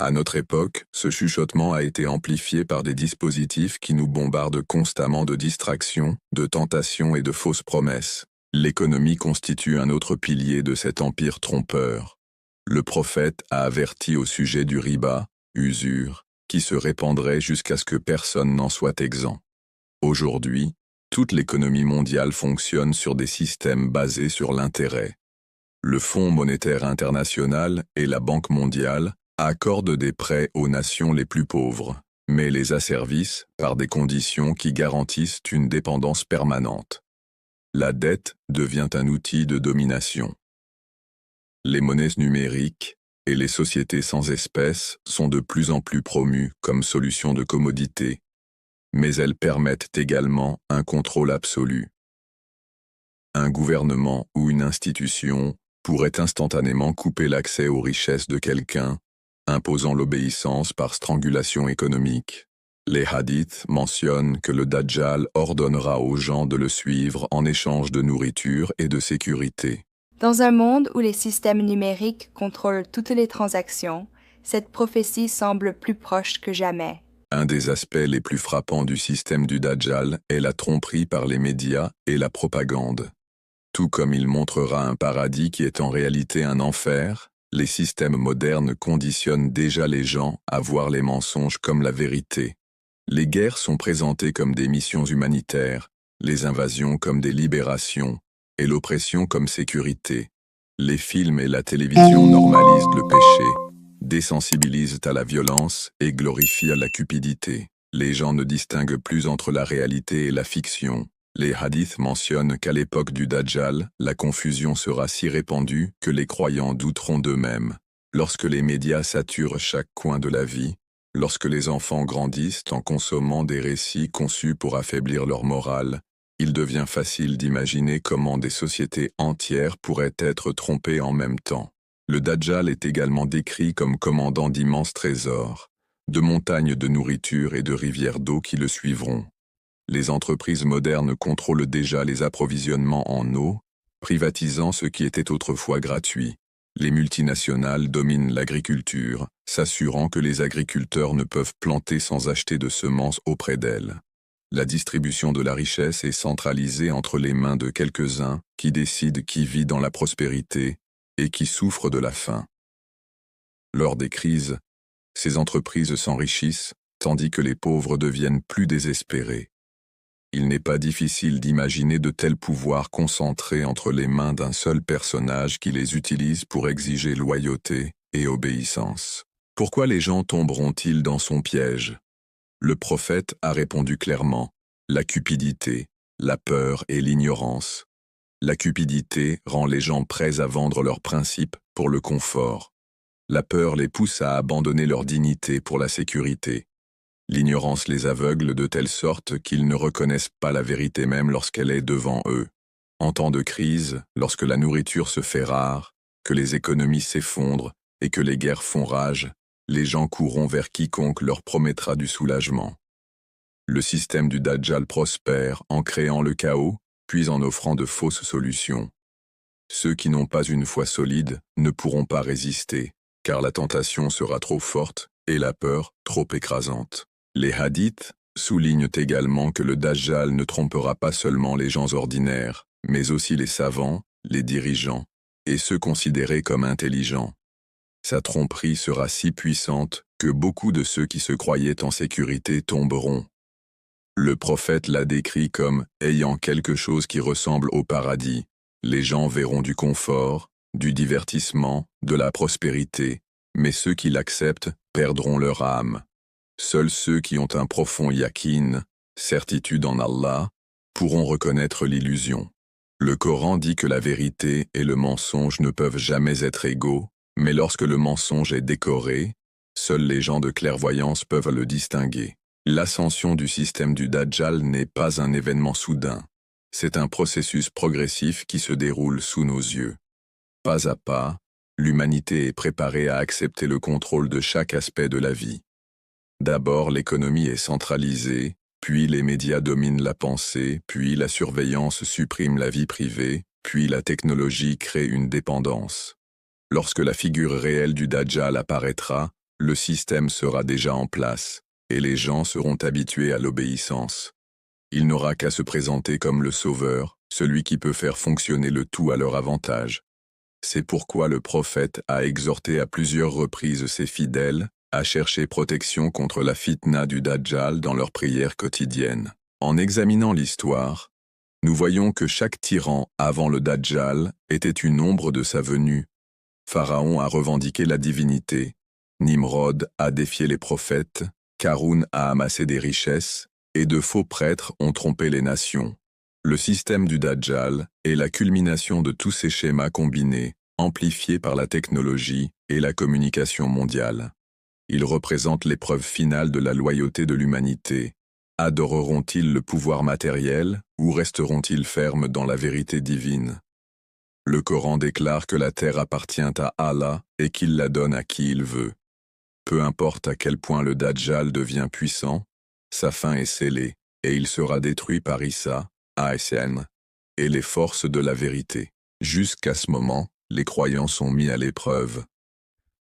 À notre époque, ce chuchotement a été amplifié par des dispositifs qui nous bombardent constamment de distractions, de tentations et de fausses promesses. L'économie constitue un autre pilier de cet empire trompeur. Le prophète a averti au sujet du riba, usure, qui se répandrait jusqu'à ce que personne n'en soit exempt. Aujourd'hui, toute l'économie mondiale fonctionne sur des systèmes basés sur l'intérêt. Le Fonds monétaire international et la Banque mondiale accordent des prêts aux nations les plus pauvres, mais les asservissent par des conditions qui garantissent une dépendance permanente. La dette devient un outil de domination. Les monnaies numériques et les sociétés sans espèces sont de plus en plus promues comme solution de commodité, mais elles permettent également un contrôle absolu. Un gouvernement ou une institution pourrait instantanément couper l'accès aux richesses de quelqu'un, imposant l'obéissance par strangulation économique. Les hadiths mentionnent que le Dajjal ordonnera aux gens de le suivre en échange de nourriture et de sécurité. Dans un monde où les systèmes numériques contrôlent toutes les transactions, cette prophétie semble plus proche que jamais. Un des aspects les plus frappants du système du Dajjal est la tromperie par les médias et la propagande. Tout comme il montrera un paradis qui est en réalité un enfer, les systèmes modernes conditionnent déjà les gens à voir les mensonges comme la vérité. Les guerres sont présentées comme des missions humanitaires, les invasions comme des libérations, et l'oppression comme sécurité. Les films et la télévision normalisent le péché, désensibilisent à la violence et glorifient la cupidité. Les gens ne distinguent plus entre la réalité et la fiction. Les hadiths mentionnent qu'à l'époque du Dajjal, la confusion sera si répandue que les croyants douteront d'eux-mêmes. Lorsque les médias saturent chaque coin de la vie, lorsque les enfants grandissent en consommant des récits conçus pour affaiblir leur morale, il devient facile d'imaginer comment des sociétés entières pourraient être trompées en même temps. Le Dajjal est également décrit comme commandant d'immenses trésors, de montagnes de nourriture et de rivières d'eau qui le suivront. Les entreprises modernes contrôlent déjà les approvisionnements en eau, privatisant ce qui était autrefois gratuit. Les multinationales dominent l'agriculture, s'assurant que les agriculteurs ne peuvent planter sans acheter de semences auprès d'elles. La distribution de la richesse est centralisée entre les mains de quelques-uns qui décident qui vit dans la prospérité et qui souffre de la faim. Lors des crises, ces entreprises s'enrichissent, tandis que les pauvres deviennent plus désespérés. Il n'est pas difficile d'imaginer de tels pouvoirs concentrés entre les mains d'un seul personnage qui les utilise pour exiger loyauté et obéissance. Pourquoi les gens tomberont-ils dans son piège? Le prophète a répondu clairement, la cupidité, la peur et l'ignorance. La cupidité rend les gens prêts à vendre leurs principes pour le confort. La peur les pousse à abandonner leur dignité pour la sécurité. L'ignorance les aveugle de telle sorte qu'ils ne reconnaissent pas la vérité même lorsqu'elle est devant eux. En temps de crise, lorsque la nourriture se fait rare, que les économies s'effondrent et que les guerres font rage, les gens courront vers quiconque leur promettra du soulagement. Le système du Dajjal prospère en créant le chaos, puis en offrant de fausses solutions. Ceux qui n'ont pas une foi solide ne pourront pas résister, car la tentation sera trop forte et la peur trop écrasante. Les hadiths soulignent également que le Dajjal ne trompera pas seulement les gens ordinaires, mais aussi les savants, les dirigeants, et ceux considérés comme intelligents. Sa tromperie sera si puissante que beaucoup de ceux qui se croyaient en sécurité tomberont. Le prophète l'a décrit comme ayant quelque chose qui ressemble au paradis. Les gens verront du confort, du divertissement, de la prospérité, mais ceux qui l'acceptent perdront leur âme. Seuls ceux qui ont un profond yaqin, certitude en Allah, pourront reconnaître l'illusion. Le Coran dit que la vérité et le mensonge ne peuvent jamais être égaux, mais lorsque le mensonge est décoré, seuls les gens de clairvoyance peuvent le distinguer. L'ascension du système du Dajjal n'est pas un événement soudain. C'est un processus progressif qui se déroule sous nos yeux. Pas à pas, l'humanité est préparée à accepter le contrôle de chaque aspect de la vie. D'abord, l'économie est centralisée, puis les médias dominent la pensée, puis la surveillance supprime la vie privée, puis la technologie crée une dépendance. Lorsque la figure réelle du Dajjal apparaîtra, le système sera déjà en place, et les gens seront habitués à l'obéissance. Il n'aura qu'à se présenter comme le sauveur, celui qui peut faire fonctionner le tout à leur avantage. C'est pourquoi le prophète a exhorté à plusieurs reprises ses fidèles à chercher protection contre la fitna du Dajjal dans leurs prières quotidiennes. En examinant l'histoire, nous voyons que chaque tyran avant le Dajjal était une ombre de sa venue. Pharaon a revendiqué la divinité, Nimrod a défié les prophètes, Karun a amassé des richesses, et de faux prêtres ont trompé les nations. Le système du Dajjal est la culmination de tous ces schémas combinés, amplifiés par la technologie et la communication mondiale. Il représente l'épreuve finale de la loyauté de l'humanité. Adoreront-ils le pouvoir matériel ou resteront-ils fermes dans la vérité divine? Le Coran déclare que la terre appartient à Allah et qu'il la donne à qui il veut. Peu importe à quel point le Dajjal devient puissant, sa fin est scellée et il sera détruit par Issa, ASN, et les forces de la vérité. Jusqu'à ce moment, les croyants sont mis à l'épreuve.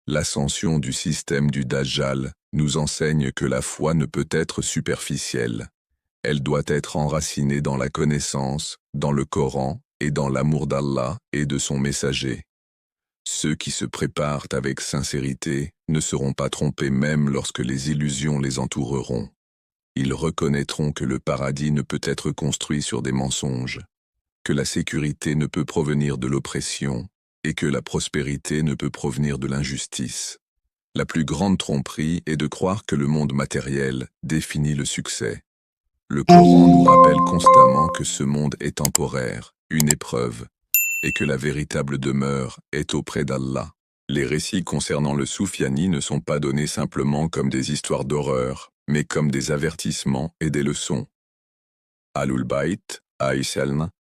L'ascension du système du Dajjal nous enseigne que la foi ne peut être superficielle. Elle doit être enracinée dans la connaissance, dans le Coran et dans l'amour d'Allah et de son messager. Ceux qui se préparent avec sincérité ne seront pas trompés même lorsque les illusions les entoureront. Ils reconnaîtront que le paradis ne peut être construit sur des mensonges, que la sécurité ne peut provenir de l'oppression et que la prospérité ne peut provenir de l'injustice. La plus grande tromperie est de croire que le monde matériel définit le succès. Le Coran nous rappelle constamment que ce monde est temporaire, une épreuve, et que la véritable demeure est auprès d'Allah. Les récits concernant le soufiyani ne sont pas donnés simplement comme des histoires d'horreur, mais comme des avertissements et des leçons. Ahlul Bayt, Aïsaln,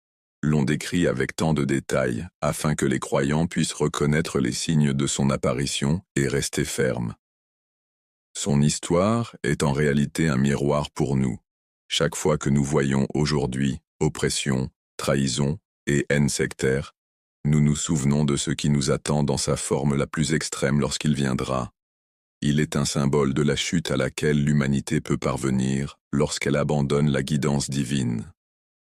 l'ont décrit avec tant de détails, afin que les croyants puissent reconnaître les signes de son apparition et rester fermes. Son histoire est en réalité un miroir pour nous. Chaque fois que nous voyons aujourd'hui oppression, trahison et haine sectaire, nous nous souvenons de ce qui nous attend dans sa forme la plus extrême lorsqu'il viendra. Il est un symbole de la chute à laquelle l'humanité peut parvenir lorsqu'elle abandonne la guidance divine.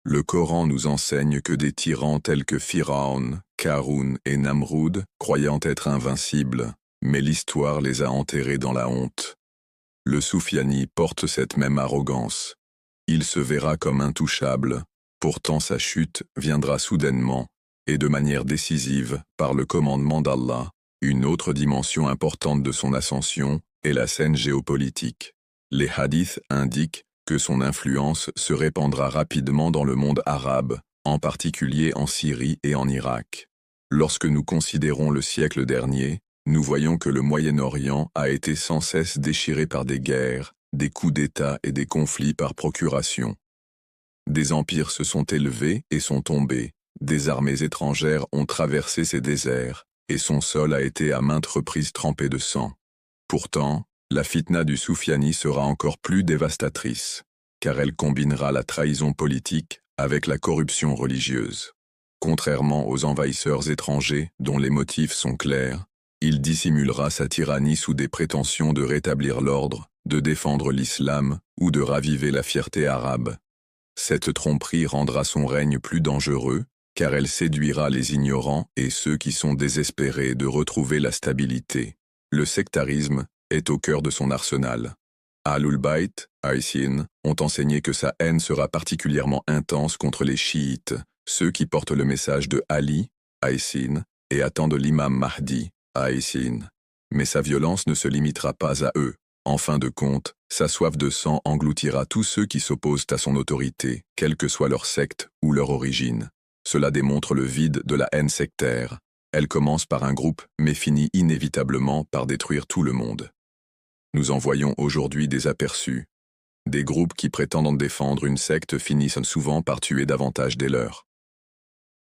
Le Coran nous enseigne que des tyrans tels que Pharaon, Karun et Namroud, croyant être invincibles, mais l'histoire les a enterrés dans la honte. Le soufiyani porte cette même arrogance. Il se verra comme intouchable, pourtant sa chute viendra soudainement, et de manière décisive, par le commandement d'Allah. Une autre dimension importante de son ascension est la scène géopolitique. Les hadiths indiquent que son influence se répandra rapidement dans le monde arabe, en particulier en Syrie et en Irak. Lorsque nous considérons le siècle dernier, nous voyons que le Moyen-Orient a été sans cesse déchiré par des guerres, des coups d'État et des conflits par procuration. Des empires se sont élevés et sont tombés, des armées étrangères ont traversé ces déserts, et son sol a été à maintes reprises trempé de sang. Pourtant, la fitna du soufiyani sera encore plus dévastatrice, car elle combinera la trahison politique avec la corruption religieuse. Contrairement aux envahisseurs étrangers, dont les motifs sont clairs, il dissimulera sa tyrannie sous des prétentions de rétablir l'ordre, de défendre l'islam ou de raviver la fierté arabe. Cette tromperie rendra son règne plus dangereux, car elle séduira les ignorants et ceux qui sont désespérés de retrouver la stabilité. Le sectarisme est au cœur de son arsenal. Ahlul Bayt, Aïsin, ont enseigné que sa haine sera particulièrement intense contre les chiites, ceux qui portent le message de Ali, Aïsin, et attendent l'imam Mahdi, Aïsin. Mais sa violence ne se limitera pas à eux. En fin de compte, sa soif de sang engloutira tous ceux qui s'opposent à son autorité, quelle que soit leur secte ou leur origine. Cela démontre le vide de la haine sectaire. Elle commence par un groupe, mais finit inévitablement par détruire tout le monde. Nous en voyons aujourd'hui des aperçus. Des groupes qui prétendent défendre une secte finissent souvent par tuer davantage des leurs.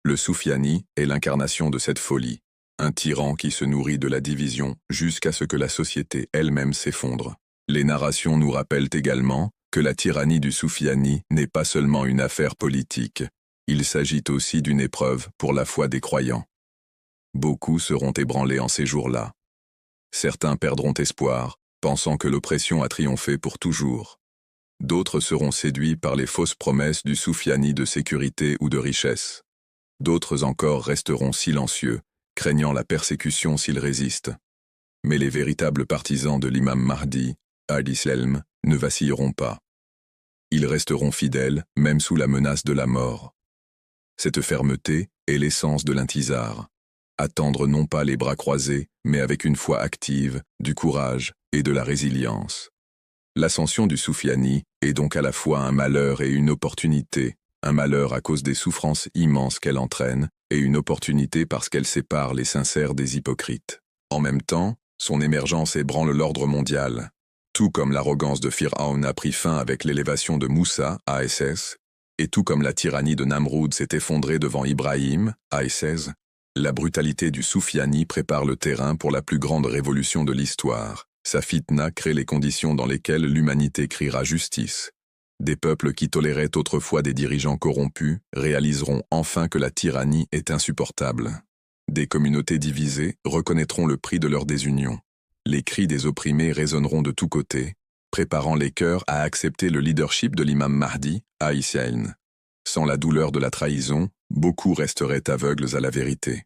Le soufiyani est l'incarnation de cette folie, un tyran qui se nourrit de la division jusqu'à ce que la société elle-même s'effondre. Les narrations nous rappellent également que la tyrannie du soufiyani n'est pas seulement une affaire politique, il s'agit aussi d'une épreuve pour la foi des croyants. Beaucoup seront ébranlés en ces jours-là. Certains perdront espoir, pensant que l'oppression a triomphé pour toujours. D'autres seront séduits par les fausses promesses du soufiani de sécurité ou de richesse. D'autres encore resteront silencieux, craignant la persécution s'ils résistent. Mais les véritables partisans de l'imam Mahdi, al-Islam, ne vacilleront pas. Ils resteront fidèles, même sous la menace de la mort. Cette fermeté est l'essence de l'intizar. Attendre non pas les bras croisés, mais avec une foi active, du courage et de la résilience. L'ascension du soufiani est donc à la fois un malheur et une opportunité, un malheur à cause des souffrances immenses qu'elle entraîne, et une opportunité parce qu'elle sépare les sincères des hypocrites. En même temps, son émergence ébranle l'ordre mondial. Tout comme l'arrogance de Fir'aun a pris fin avec l'élévation de Moussa, ASS, et tout comme la tyrannie de Namroud s'est effondrée devant Ibrahim, ASS, la brutalité du soufiani prépare le terrain pour la plus grande révolution de l'histoire. Sa fitna crée les conditions dans lesquelles l'humanité criera justice. Des peuples qui toléraient autrefois des dirigeants corrompus réaliseront enfin que la tyrannie est insupportable. Des communautés divisées reconnaîtront le prix de leur désunion. Les cris des opprimés résonneront de tous côtés, préparant les cœurs à accepter le leadership de l'imam Mahdi, Aïssaïn. Sans la douleur de la trahison, beaucoup resteraient aveugles à la vérité.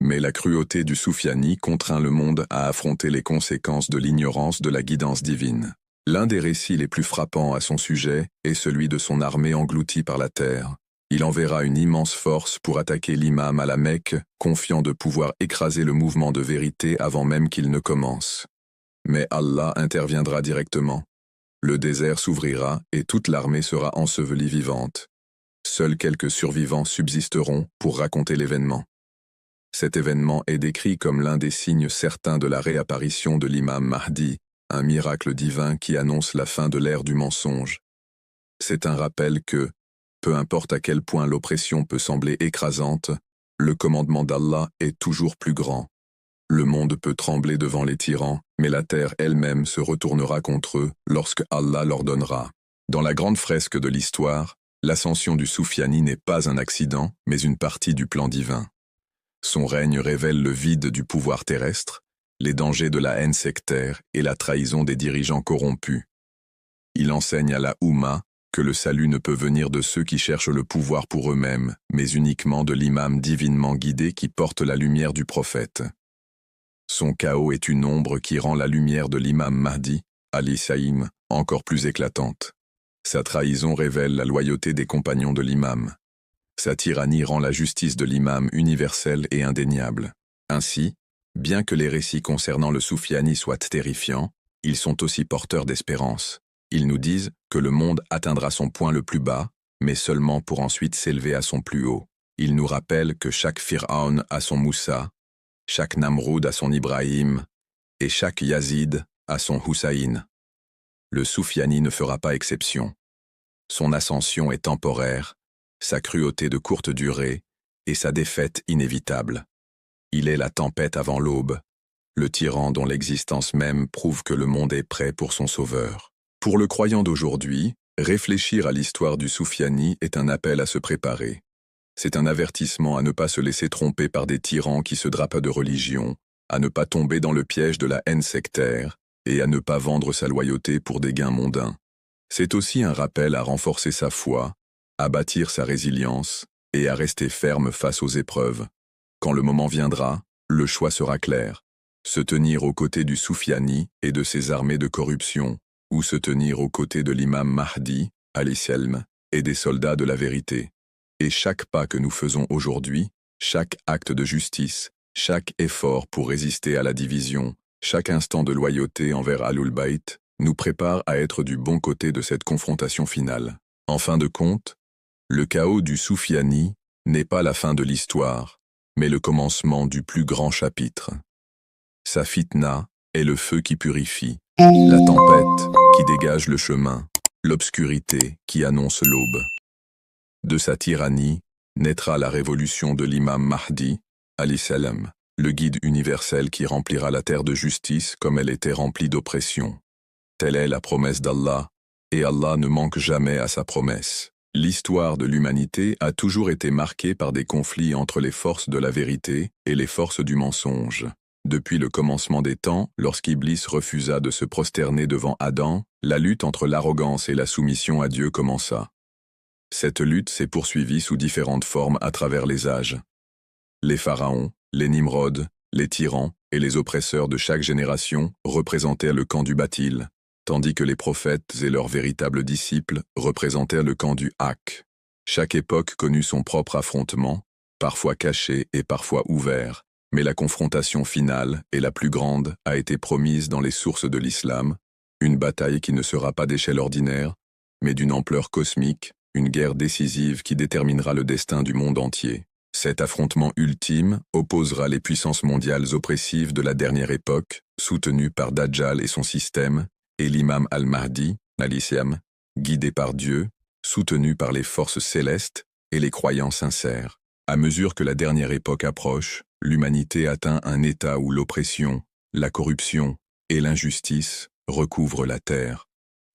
Mais la cruauté du soufiani contraint le monde à affronter les conséquences de l'ignorance de la guidance divine. L'un des récits les plus frappants à son sujet est celui de son armée engloutie par la terre. Il enverra une immense force pour attaquer l'imam à la Mecque, confiant de pouvoir écraser le mouvement de vérité avant même qu'il ne commence. Mais Allah interviendra directement. Le désert s'ouvrira et toute l'armée sera ensevelie vivante. Seuls quelques survivants subsisteront pour raconter l'événement. Cet événement est décrit comme l'un des signes certains de la réapparition de l'imam Mahdi, un miracle divin qui annonce la fin de l'ère du mensonge. C'est un rappel que, peu importe à quel point l'oppression peut sembler écrasante, le commandement d'Allah est toujours plus grand. Le monde peut trembler devant les tyrans, mais la terre elle-même se retournera contre eux lorsque Allah l'ordonnera. Dans la grande fresque de l'histoire, l'ascension du soufiani n'est pas un accident, mais une partie du plan divin. Son règne révèle le vide du pouvoir terrestre, les dangers de la haine sectaire et la trahison des dirigeants corrompus. Il enseigne à la Oumma que le salut ne peut venir de ceux qui cherchent le pouvoir pour eux-mêmes, mais uniquement de l'imam divinement guidé qui porte la lumière du prophète. Son chaos est une ombre qui rend la lumière de l'imam Mahdi, al-Issaïm, encore plus éclatante. Sa trahison révèle la loyauté des compagnons de l'imam. Sa tyrannie rend la justice de l'imam universelle et indéniable. Ainsi, bien que les récits concernant le soufiani soient terrifiants, ils sont aussi porteurs d'espérance. Ils nous disent que le monde atteindra son point le plus bas, mais seulement pour ensuite s'élever à son plus haut. Ils nous rappellent que chaque Fir'aun a son Moussa, chaque Namroud a son Ibrahim, et chaque Yazid a son Hussaïn. Le soufiani ne fera pas exception. Son ascension est temporaire, sa cruauté de courte durée, et sa défaite inévitable. Il est la tempête avant l'aube, le tyran dont l'existence même prouve que le monde est prêt pour son sauveur. Pour le croyant d'aujourd'hui, réfléchir à l'histoire du soufiani est un appel à se préparer. C'est un avertissement à ne pas se laisser tromper par des tyrans qui se drapent de religion, à ne pas tomber dans le piège de la haine sectaire, et à ne pas vendre sa loyauté pour des gains mondains. C'est aussi un rappel à renforcer sa foi, à bâtir sa résilience, et à rester ferme face aux épreuves. Quand le moment viendra, le choix sera clair. Se tenir aux côtés du soufiani et de ses armées de corruption, ou se tenir aux côtés de l'imam Mahdi, al-Islam, et des soldats de la vérité. Et chaque pas que nous faisons aujourd'hui, chaque acte de justice, chaque effort pour résister à la division, chaque instant de loyauté envers Ahlul Bayt, nous prépare à être du bon côté de cette confrontation finale. En fin de compte, le chaos du soufiani n'est pas la fin de l'histoire, mais le commencement du plus grand chapitre. Sa fitna est le feu qui purifie, la tempête qui dégage le chemin, l'obscurité qui annonce l'aube. De sa tyrannie naîtra la révolution de l'imam Mahdi, al-Islam, le guide universel qui remplira la terre de justice comme elle était remplie d'oppression. Telle est la promesse d'Allah, et Allah ne manque jamais à sa promesse. L'histoire de l'humanité a toujours été marquée par des conflits entre les forces de la vérité et les forces du mensonge. Depuis le commencement des temps, lorsqu'Iblis refusa de se prosterner devant Adam, la lutte entre l'arrogance et la soumission à Dieu commença. Cette lutte s'est poursuivie sous différentes formes à travers les âges. Les pharaons, les Nimrod, les tyrans et les oppresseurs de chaque génération représentaient le camp du Batil, tandis que les prophètes et leurs véritables disciples représentaient le camp du Haqq. Chaque époque connut son propre affrontement, parfois caché et parfois ouvert, mais la confrontation finale et la plus grande a été promise dans les sources de l'islam, une bataille qui ne sera pas d'échelle ordinaire, mais d'une ampleur cosmique, une guerre décisive qui déterminera le destin du monde entier. Cet affrontement ultime opposera les puissances mondiales oppressives de la dernière époque, soutenues par Dajjal et son système, et l'imam al-Mahdi, al-Islam, guidé par Dieu, soutenu par les forces célestes et les croyants sincères. À mesure que la dernière époque approche, l'humanité atteint un état où l'oppression, la corruption et l'injustice recouvrent la terre.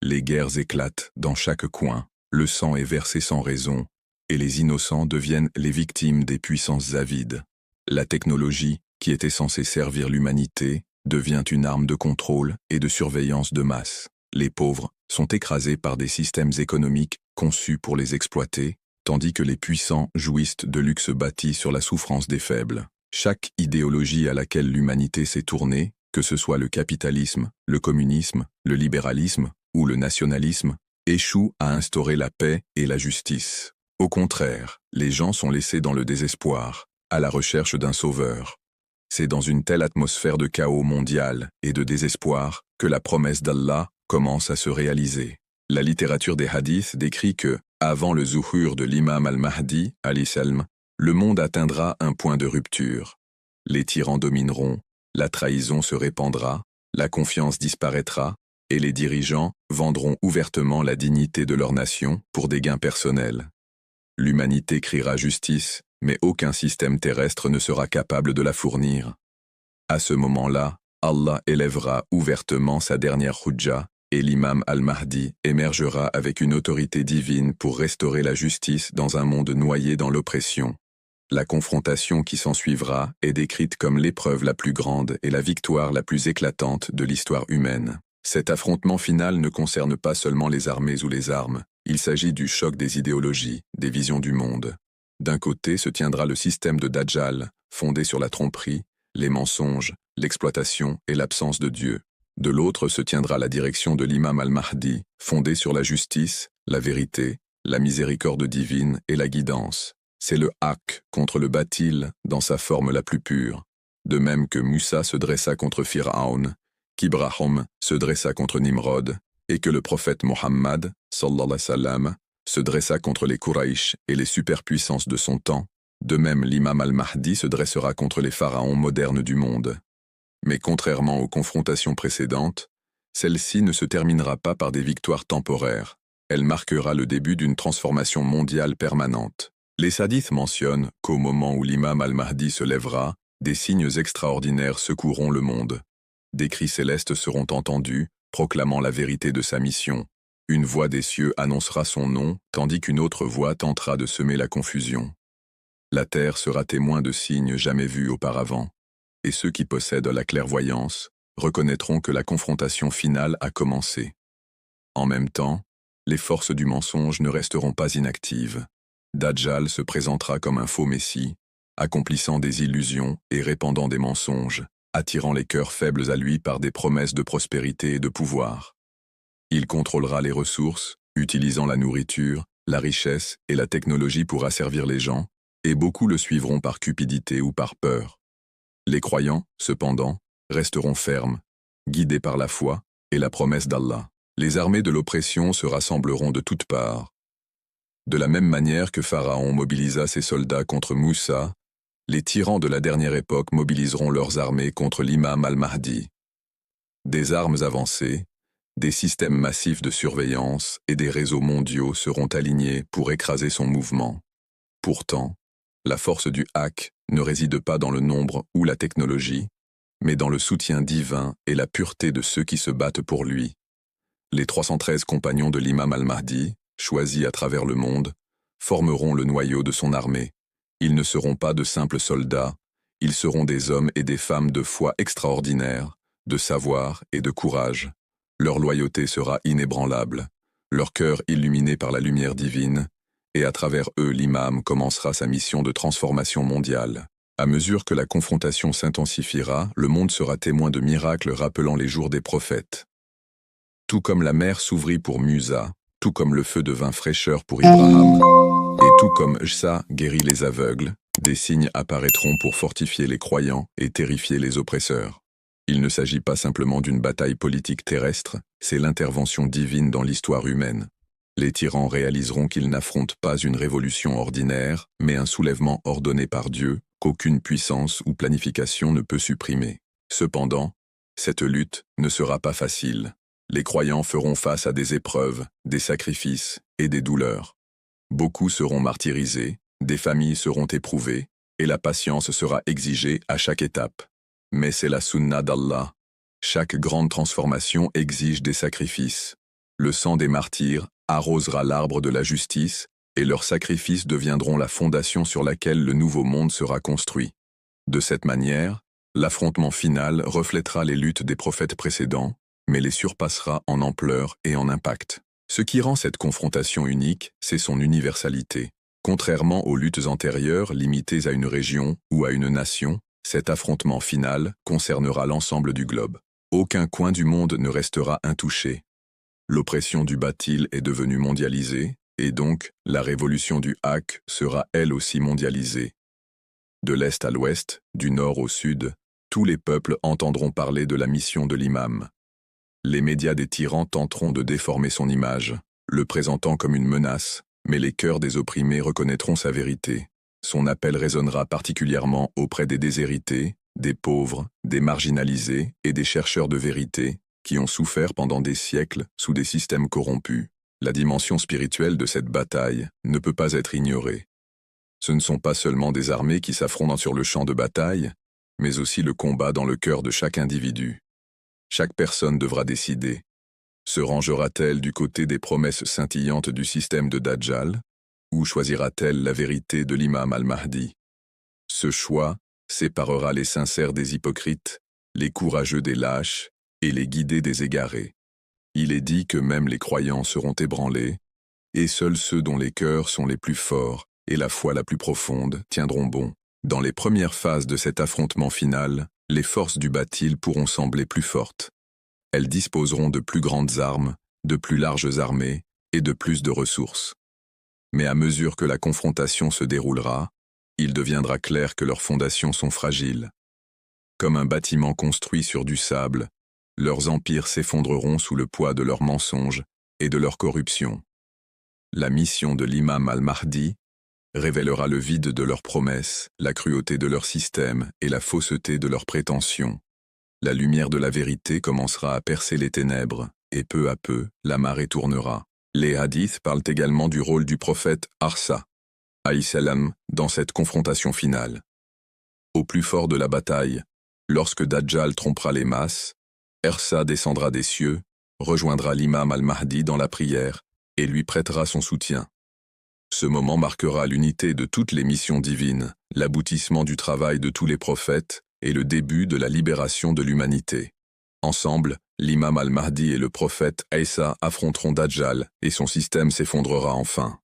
Les guerres éclatent dans chaque coin, le sang est versé sans raison, et les innocents deviennent les victimes des puissances avides. La technologie, qui était censée servir l'humanité, devient une arme de contrôle et de surveillance de masse. Les pauvres sont écrasés par des systèmes économiques conçus pour les exploiter, tandis que les puissants jouissent de luxe bâti sur la souffrance des faibles. Chaque idéologie à laquelle l'humanité s'est tournée, que ce soit le capitalisme, le communisme, le libéralisme ou le nationalisme, échoue à instaurer la paix et la justice. Au contraire, les gens sont laissés dans le désespoir, à la recherche d'un sauveur. C'est dans une telle atmosphère de chaos mondial et de désespoir que la promesse d'Allah commence à se réaliser. La littérature des hadiths décrit que, avant le zuhur de l'imam al-Mahdi, al-Islam, le monde atteindra un point de rupture. Les tyrans domineront, la trahison se répandra, la confiance disparaîtra, et les dirigeants vendront ouvertement la dignité de leur nation pour des gains personnels. L'humanité criera justice, mais aucun système terrestre ne sera capable de la fournir. À ce moment-là, Allah élèvera ouvertement sa dernière hujja, et l'imam al-Mahdi émergera avec une autorité divine pour restaurer la justice dans un monde noyé dans l'oppression. La confrontation qui s'ensuivra est décrite comme l'épreuve la plus grande et la victoire la plus éclatante de l'histoire humaine. Cet affrontement final ne concerne pas seulement les armées ou les armes, il s'agit du choc des idéologies, des visions du monde. D'un côté se tiendra le système de Dajjal, fondé sur la tromperie, les mensonges, l'exploitation et l'absence de Dieu. De l'autre se tiendra la direction de l'imam al-Mahdi, fondée sur la justice, la vérité, la miséricorde divine et la guidance. C'est le Haqq contre le Batil dans sa forme la plus pure. De même que Musa se dressa contre Fir'aun, qu'Ibrahim se dressa contre Nimrod, et que le prophète Mohammed, sallallahu alayhi wa sallam, se dressa contre les Quraysh et les superpuissances de son temps, de même l'imam al-Mahdi se dressera contre les pharaons modernes du monde. Mais contrairement aux confrontations précédentes, celle-ci ne se terminera pas par des victoires temporaires. Elle marquera le début d'une transformation mondiale permanente. Les hadiths mentionnent qu'au moment où l'imam al-Mahdi se lèvera, des signes extraordinaires secoueront le monde. Des cris célestes seront entendus, proclamant la vérité de sa mission. Une voix des cieux annoncera son nom, tandis qu'une autre voix tentera de semer la confusion. La terre sera témoin de signes jamais vus auparavant, et ceux qui possèdent la clairvoyance reconnaîtront que la confrontation finale a commencé. En même temps, les forces du mensonge ne resteront pas inactives. Dajjal se présentera comme un faux messie, accomplissant des illusions et répandant des mensonges, attirant les cœurs faibles à lui par des promesses de prospérité et de pouvoir. Il contrôlera les ressources, utilisant la nourriture, la richesse et la technologie pour asservir les gens, et beaucoup le suivront par cupidité ou par peur. Les croyants, cependant, resteront fermes, guidés par la foi et la promesse d'Allah. Les armées de l'oppression se rassembleront de toutes parts. De la même manière que Pharaon mobilisa ses soldats contre Moussa, les tyrans de la dernière époque mobiliseront leurs armées contre l'imam al-Mahdi. Des armes avancées, des systèmes massifs de surveillance et des réseaux mondiaux seront alignés pour écraser son mouvement. Pourtant, la force du Haqq ne réside pas dans le nombre ou la technologie, mais dans le soutien divin et la pureté de ceux qui se battent pour lui. Les 313 compagnons de l'imam al-Mahdi, choisis à travers le monde, formeront le noyau de son armée. Ils ne seront pas de simples soldats, Ils seront des hommes et des femmes de foi extraordinaires, de savoir et de courage. Leur loyauté sera inébranlable, leur cœur illuminé par la lumière divine, et à travers eux l'imam commencera sa mission de transformation mondiale. À mesure que la confrontation s'intensifiera, le monde sera témoin de miracles rappelant les jours des prophètes. Tout comme la mer s'ouvrit pour Musa, tout comme le feu devint fraîcheur pour Abraham, et tout comme Issa guérit les aveugles, des signes apparaîtront pour fortifier les croyants et terrifier les oppresseurs. Il ne s'agit pas simplement d'une bataille politique terrestre, c'est l'intervention divine dans l'histoire humaine. Les tyrans réaliseront qu'ils n'affrontent pas une révolution ordinaire, mais un soulèvement ordonné par Dieu, qu'aucune puissance ou planification ne peut supprimer. Cependant, cette lutte ne sera pas facile. Les croyants feront face à des épreuves, des sacrifices et des douleurs. Beaucoup seront martyrisés, des familles seront éprouvées, et la patience sera exigée à chaque étape. Mais c'est la sunna d'Allah. Chaque grande transformation exige des sacrifices. Le sang des martyrs arrosera l'arbre de la justice, et leurs sacrifices deviendront la fondation sur laquelle le nouveau monde sera construit. De cette manière, l'affrontement final reflètera les luttes des prophètes précédents, mais les surpassera en ampleur et en impact. Ce qui rend cette confrontation unique, c'est son universalité. Contrairement aux luttes antérieures limitées à une région ou à une nation, cet affrontement final concernera l'ensemble du globe. Aucun coin du monde ne restera intouché. L'oppression du batil est devenue mondialisée, et donc la révolution du haqq sera elle aussi mondialisée. De l'est à l'ouest, du nord au sud, tous les peuples entendront parler de la mission de l'imam. Les médias des tyrans tenteront de déformer son image, le présentant comme une menace, mais les cœurs des opprimés reconnaîtront sa vérité. Son appel résonnera particulièrement auprès des déshérités, des pauvres, des marginalisés et des chercheurs de vérité, qui ont souffert pendant des siècles sous des systèmes corrompus. La dimension spirituelle de cette bataille ne peut pas être ignorée. Ce ne sont pas seulement des armées qui s'affrontent sur le champ de bataille, mais aussi le combat dans le cœur de chaque individu. Chaque personne devra décider. Se rangera-t-elle du côté des promesses scintillantes du système de Dajjal, ou choisira-t-elle la vérité de l'imam al-Mahdi? Ce choix séparera les sincères des hypocrites, les courageux des lâches et les guidés des égarés. Il est dit que même les croyants seront ébranlés, et seuls ceux dont les cœurs sont les plus forts et la foi la plus profonde tiendront bon. Dans les premières phases de cet affrontement final, les forces du batil pourront sembler plus fortes. Elles disposeront de plus grandes armes, de plus larges armées et de plus de ressources. Mais à mesure que la confrontation se déroulera, il deviendra clair que leurs fondations sont fragiles. Comme un bâtiment construit sur du sable, leurs empires s'effondreront sous le poids de leurs mensonges et de leur corruption. La mission de l'imam al-Mahdi révélera le vide de leurs promesses, la cruauté de leur système et la fausseté de leurs prétentions. La lumière de la vérité commencera à percer les ténèbres, et peu à peu, la marée tournera. Les hadiths parlent également du rôle du prophète Arsa, alayhi salam, dans cette confrontation finale. Au plus fort de la bataille, lorsque Dajjal trompera les masses, Arsa descendra des cieux, rejoindra l'imam al-Mahdi dans la prière et lui prêtera son soutien. Ce moment marquera l'unité de toutes les missions divines, l'aboutissement du travail de tous les prophètes et le début de la libération de l'humanité. Ensemble, l'imam al-Mahdi et le prophète Isa affronteront Dajjal et son système s'effondrera enfin.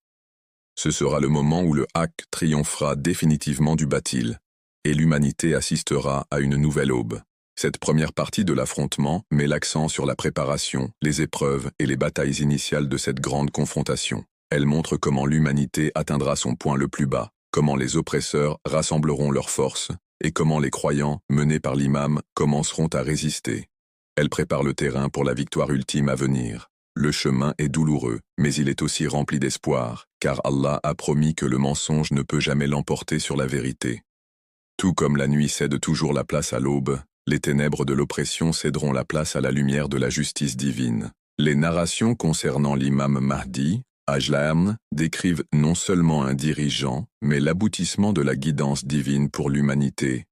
Ce sera le moment où le haqq triomphera définitivement du batil, et l'humanité assistera à une nouvelle aube. Cette première partie de l'affrontement met l'accent sur la préparation, les épreuves et les batailles initiales de cette grande confrontation. Elle montre comment l'humanité atteindra son point le plus bas, comment les oppresseurs rassembleront leurs forces, et comment les croyants, menés par l'imam, commenceront à résister. Elle prépare le terrain pour la victoire ultime à venir. Le chemin est douloureux, mais il est aussi rempli d'espoir, car Allah a promis que le mensonge ne peut jamais l'emporter sur la vérité. Tout comme la nuit cède toujours la place à l'aube, les ténèbres de l'oppression céderont la place à la lumière de la justice divine. Les narrations concernant l'imam Mahdi, Ajlam, décrivent non seulement un dirigeant, mais l'aboutissement de la guidance divine pour l'humanité.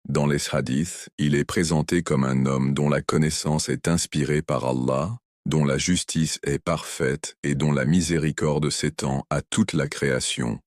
Dans les hadiths, il est présenté comme un homme dont la connaissance est inspirée par Allah, dont la justice est parfaite et dont la miséricorde s'étend à toute la création.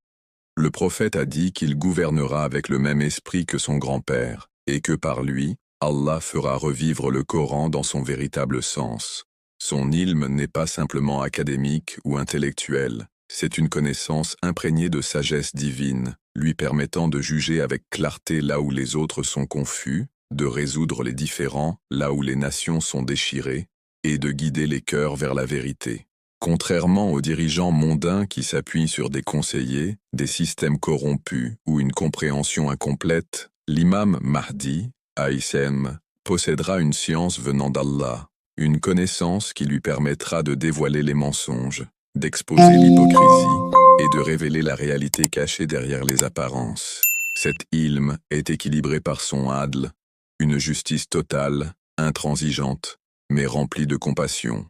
Le prophète a dit qu'il gouvernera avec le même esprit que son grand-père, et que par lui, Allah fera revivre le Coran dans son véritable sens. Son ilm n'est pas simplement académique ou intellectuel, c'est une connaissance imprégnée de sagesse divine, lui permettant de juger avec clarté là où les autres sont confus, de résoudre les différends là où les nations sont déchirées, et de guider les cœurs vers la vérité. Contrairement aux dirigeants mondains qui s'appuient sur des conseillers, des systèmes corrompus ou une compréhension incomplète, l'imam Mahdi, Aïsem, possédera une science venant d'Allah, une connaissance qui lui permettra de dévoiler les mensonges, d'exposer l'hypocrisie et de révéler la réalité cachée derrière les apparences. Cet ilm est équilibré par son adl, une justice totale, intransigeante, mais remplie de compassion.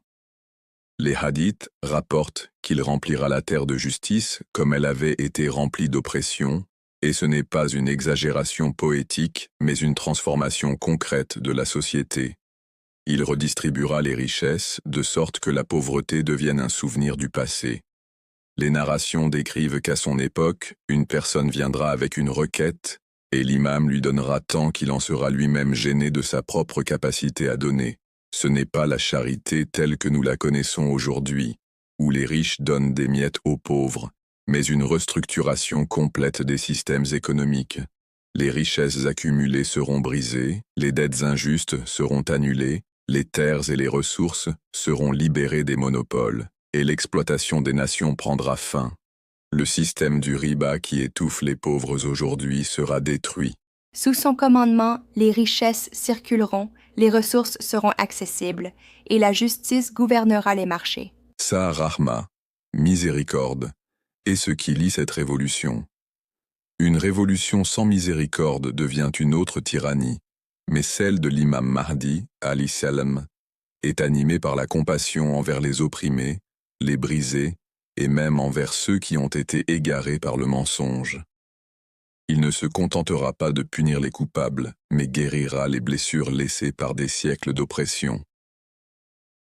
Les hadiths rapportent qu'il remplira la terre de justice comme elle avait été remplie d'oppression, et ce n'est pas une exagération poétique, mais une transformation concrète de la société. Il redistribuera les richesses de sorte que la pauvreté devienne un souvenir du passé. Les narrations décrivent qu'à son époque, une personne viendra avec une requête, et l'imam lui donnera tant qu'il en sera lui-même gêné de sa propre capacité à donner. Ce n'est pas la charité telle que nous la connaissons aujourd'hui, où les riches donnent des miettes aux pauvres, mais une restructuration complète des systèmes économiques. Les richesses accumulées seront brisées, les dettes injustes seront annulées, les terres et les ressources seront libérées des monopoles, et l'exploitation des nations prendra fin. Le système du riba qui étouffe les pauvres aujourd'hui sera détruit. Sous son commandement, les richesses circuleront, les ressources seront accessibles, et la justice gouvernera les marchés. Sa Rahma, miséricorde, est ce qui lie cette révolution. Une révolution sans miséricorde devient une autre tyrannie, mais celle de l'imam Mahdi, alayhi salam, est animée par la compassion envers les opprimés, les brisés, et même envers ceux qui ont été égarés par le mensonge. Il ne se contentera pas de punir les coupables, mais guérira les blessures laissées par des siècles d'oppression.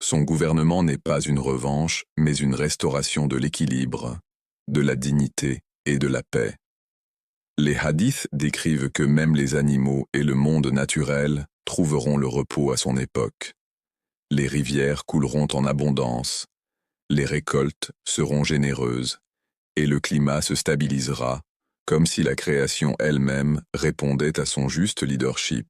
Son gouvernement n'est pas une revanche, mais une restauration de l'équilibre, de la dignité et de la paix. Les hadiths décrivent que même les animaux et le monde naturel trouveront le repos à son époque. Les rivières couleront en abondance, les récoltes seront généreuses, et le climat se stabilisera, comme si la création elle-même répondait à son juste leadership.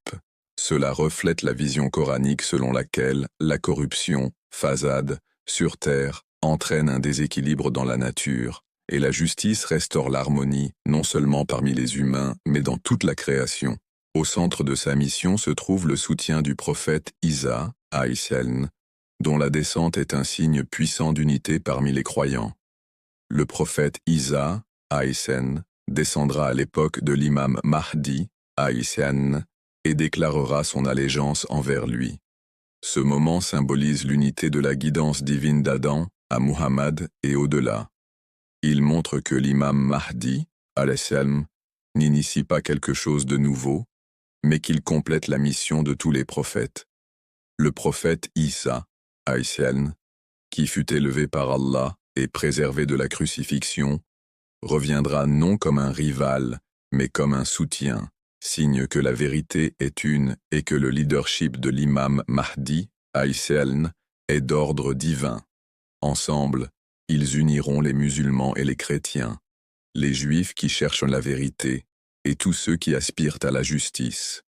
Cela reflète la vision coranique selon laquelle la corruption, fasade, sur terre, entraîne un déséquilibre dans la nature, et la justice restaure l'harmonie, non seulement parmi les humains, mais dans toute la création. Au centre de sa mission se trouve le soutien du prophète Isa, alayhi, dont la descente est un signe puissant d'unité parmi les croyants. Le prophète Isa, alayhi, descendra à l'époque de l'imam Mahdi, alayhi, et déclarera son allégeance envers lui. Ce moment symbolise l'unité de la guidance divine d'Adam à Muhammad et au-delà. Il montre que l'imam Mahdi, alayhi, n'initie pas quelque chose de nouveau, mais qu'il complète la mission de tous les prophètes. Le prophète Isa, alayhi, qui fut élevé par Allah et préservé de la crucifixion, reviendra non comme un rival, mais comme un soutien, signe que la vérité est une et que le leadership de l'imam Mahdi, alayhi, est d'ordre divin. Ensemble, ils uniront les musulmans et les chrétiens, les juifs qui cherchent la vérité, et tous ceux qui aspirent à la justice.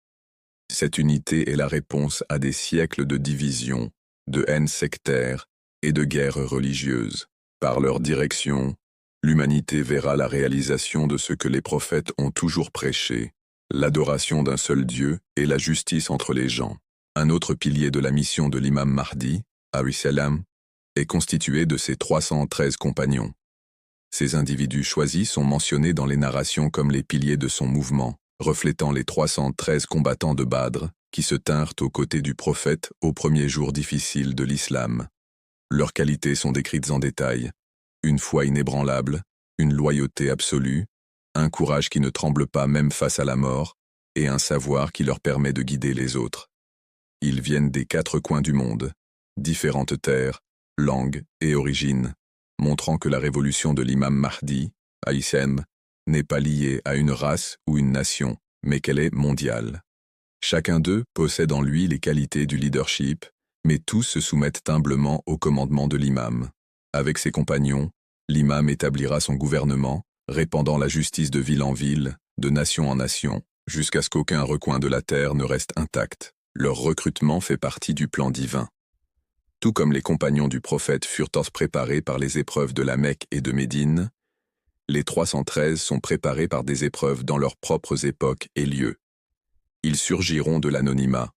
Cette unité est la réponse à des siècles de division, de haine sectaire et de guerres religieuses. Par leur direction, l'humanité verra la réalisation de ce que les prophètes ont toujours prêché, l'adoration d'un seul Dieu et la justice entre les gens. Un autre pilier de la mission de l'imam Mahdi, alayhi salam, est constitué de ses 313 compagnons. Ces individus choisis sont mentionnés dans les narrations comme les piliers de son mouvement, reflétant les 313 combattants de Badr qui se tinrent aux côtés du prophète aux premiers jours difficiles de l'islam. Leurs qualités sont décrites en détail: une foi inébranlable, une loyauté absolue, un courage qui ne tremble pas même face à la mort, et un savoir qui leur permet de guider les autres. Ils viennent des 4 coins du monde, différentes terres, langues et origines, montrant que la révolution de l'imam Mahdi, alayhi salam, n'est pas liée à une race ou une nation, mais qu'elle est mondiale. Chacun d'eux possède en lui les qualités du leadership, mais tous se soumettent humblement au commandement de l'imam. Avec ses compagnons, l'imam établira son gouvernement, répandant la justice de ville en ville, de nation en nation, jusqu'à ce qu'aucun recoin de la terre ne reste intact. Leur recrutement fait partie du plan divin. Tout comme les compagnons du prophète furent tous préparés par les épreuves de la Mecque et de Médine, les 313 sont préparés par des épreuves dans leurs propres époques et lieux. Ils surgiront de l'anonymat,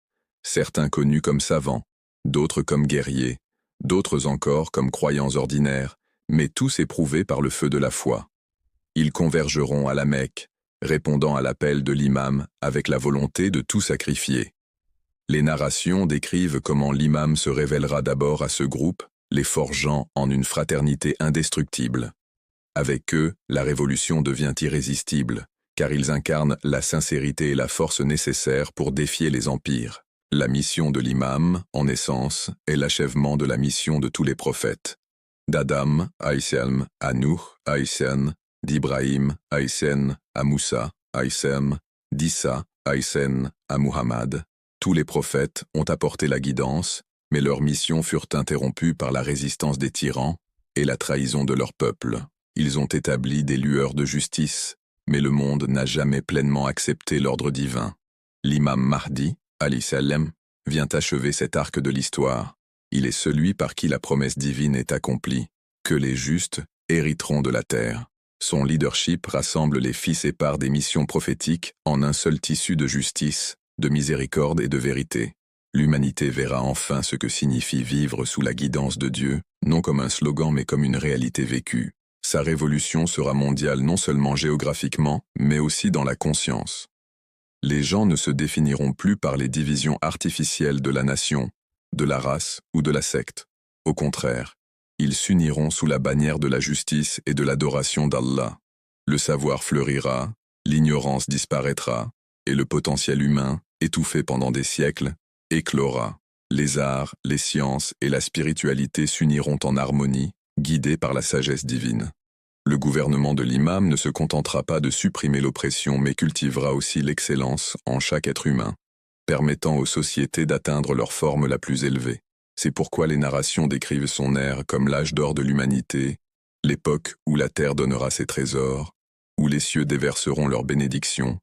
certains connus comme savants, d'autres comme guerriers, d'autres encore comme croyants ordinaires, mais tous éprouvés par le feu de la foi. Ils convergeront à la Mecque, répondant à l'appel de l'imam avec la volonté de tout sacrifier. Les narrations décrivent comment l'imam se révélera d'abord à ce groupe, les forgeant en une fraternité indestructible. Avec eux, la révolution devient irrésistible, car ils incarnent la sincérité et la force nécessaires pour défier les empires. La mission de l'imam, en essence, est l'achèvement de la mission de tous les prophètes. D'Adam, Aïsem, à Nuh, Aïsen, d'Ibrahim, Aïsen, à Moussa, Aïsem, d'Issa, Aïsen, à Muhammad. Tous les prophètes ont apporté la guidance, mais leurs missions furent interrompues par la résistance des tyrans et la trahison de leur peuple. Ils ont établi des lueurs de justice, mais le monde n'a jamais pleinement accepté l'ordre divin. L'imam Mahdi, alayhi salam, vient achever cet arc de l'histoire. Il est celui par qui la promesse divine est accomplie, que les justes hériteront de la terre. Son leadership rassemble les fils épars des missions prophétiques en un seul tissu de justice, de miséricorde et de vérité. L'humanité verra enfin ce que signifie vivre sous la guidance de Dieu, non comme un slogan mais comme une réalité vécue. Sa révolution sera mondiale non seulement géographiquement, mais aussi dans la conscience. Les gens ne se définiront plus par les divisions artificielles de la nation, de la race ou de la secte. Au contraire, ils s'uniront sous la bannière de la justice et de l'adoration d'Allah. Le savoir fleurira, l'ignorance disparaîtra, et le potentiel humain, étouffé pendant des siècles, éclora. Les arts, les sciences et la spiritualité s'uniront en harmonie, guidés par la sagesse divine. Le gouvernement de l'imam ne se contentera pas de supprimer l'oppression mais cultivera aussi l'excellence en chaque être humain, permettant aux sociétés d'atteindre leur forme la plus élevée. C'est pourquoi les narrations décrivent son ère comme l'âge d'or de l'humanité, l'époque où la terre donnera ses trésors, où les cieux déverseront leurs bénédictions,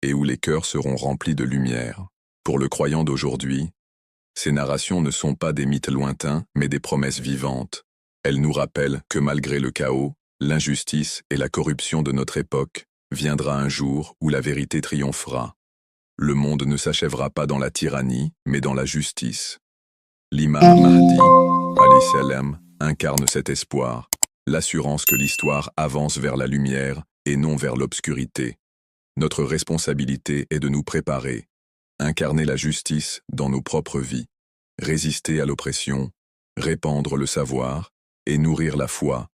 et où les cœurs seront remplis de lumière. Pour le croyant d'aujourd'hui, ces narrations ne sont pas des mythes lointains, mais des promesses vivantes. Elles nous rappellent que malgré le chaos, l'injustice et la corruption de notre époque, viendra un jour où la vérité triomphera. Le monde ne s'achèvera pas dans la tyrannie, mais dans la justice. L'imam Mahdi, alayhi salam, incarne cet espoir, l'assurance que l'histoire avance vers la lumière et non vers l'obscurité. Notre responsabilité est de nous préparer, incarner la justice dans nos propres vies, résister à l'oppression, répandre le savoir et nourrir la foi,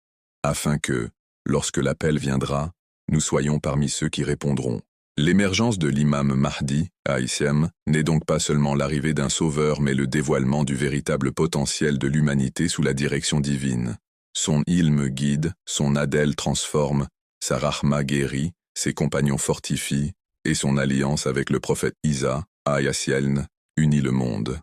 afin que, lorsque l'appel viendra, nous soyons parmi ceux qui répondront. L'émergence de l'imam Mahdi, Aïsem, n'est donc pas seulement l'arrivée d'un sauveur mais le dévoilement du véritable potentiel de l'humanité sous la direction divine. Son ilm guide, son adel transforme, sa rahma guérit, ses compagnons fortifient, et son alliance avec le prophète Isa, Ayassieln, unit le monde.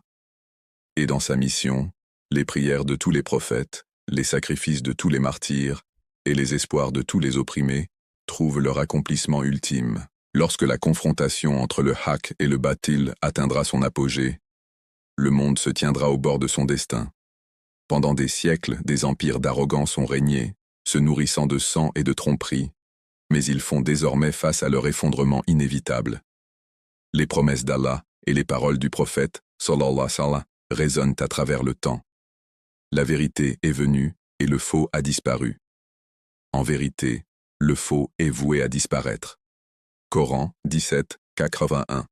Et dans sa mission, les prières de tous les prophètes, les sacrifices de tous les martyrs, et les espoirs de tous les opprimés, trouvent leur accomplissement ultime. Lorsque la confrontation entre le haq et le batil atteindra son apogée, le monde se tiendra au bord de son destin. Pendant des siècles, des empires d'arrogance ont régné, se nourrissant de sang et de tromperies, mais ils font désormais face à leur effondrement inévitable. Les promesses d'Allah et les paroles du prophète, sallallahu alayhi wa sallam, résonnent à travers le temps. La vérité est venue et le faux a disparu. En vérité, le faux est voué à disparaître. Coran 17, 81.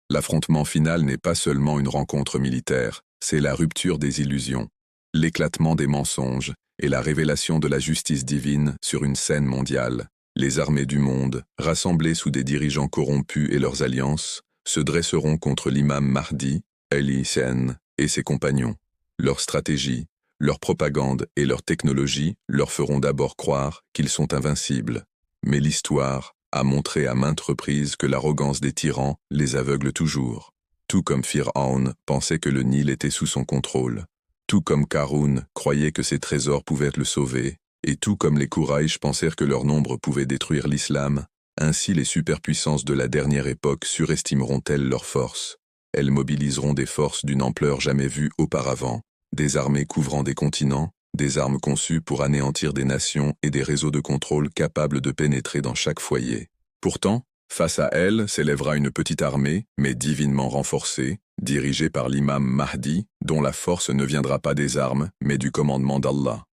L'affrontement final n'est pas seulement une rencontre militaire, c'est la rupture des illusions, l'éclatement des mensonges et la révélation de la justice divine sur une scène mondiale. Les armées du monde, rassemblées sous des dirigeants corrompus et leurs alliances, se dresseront contre l'imam Mahdi, alayhi salam, et ses compagnons. Leur stratégie, leur propagande et leur technologie leur feront d'abord croire qu'ils sont invincibles. Mais l'histoire a montré à maintes reprises que l'arrogance des tyrans les aveugle toujours. Tout comme Fir'aun pensait que le Nil était sous son contrôle, tout comme Qarûn croyait que ses trésors pouvaient le sauver, et tout comme les Quraysh pensèrent que leur nombre pouvait détruire l'islam, ainsi les superpuissances de la dernière époque surestimeront-elles leurs forces. Elles mobiliseront des forces d'une ampleur jamais vue auparavant, des armées couvrant des continents, des armes conçues pour anéantir des nations et des réseaux de contrôle capables de pénétrer dans chaque foyer. Pourtant, face à elles s'élèvera une petite armée, mais divinement renforcée, dirigée par l'imam Mahdi, dont la force ne viendra pas des armes, mais du commandement d'Allah.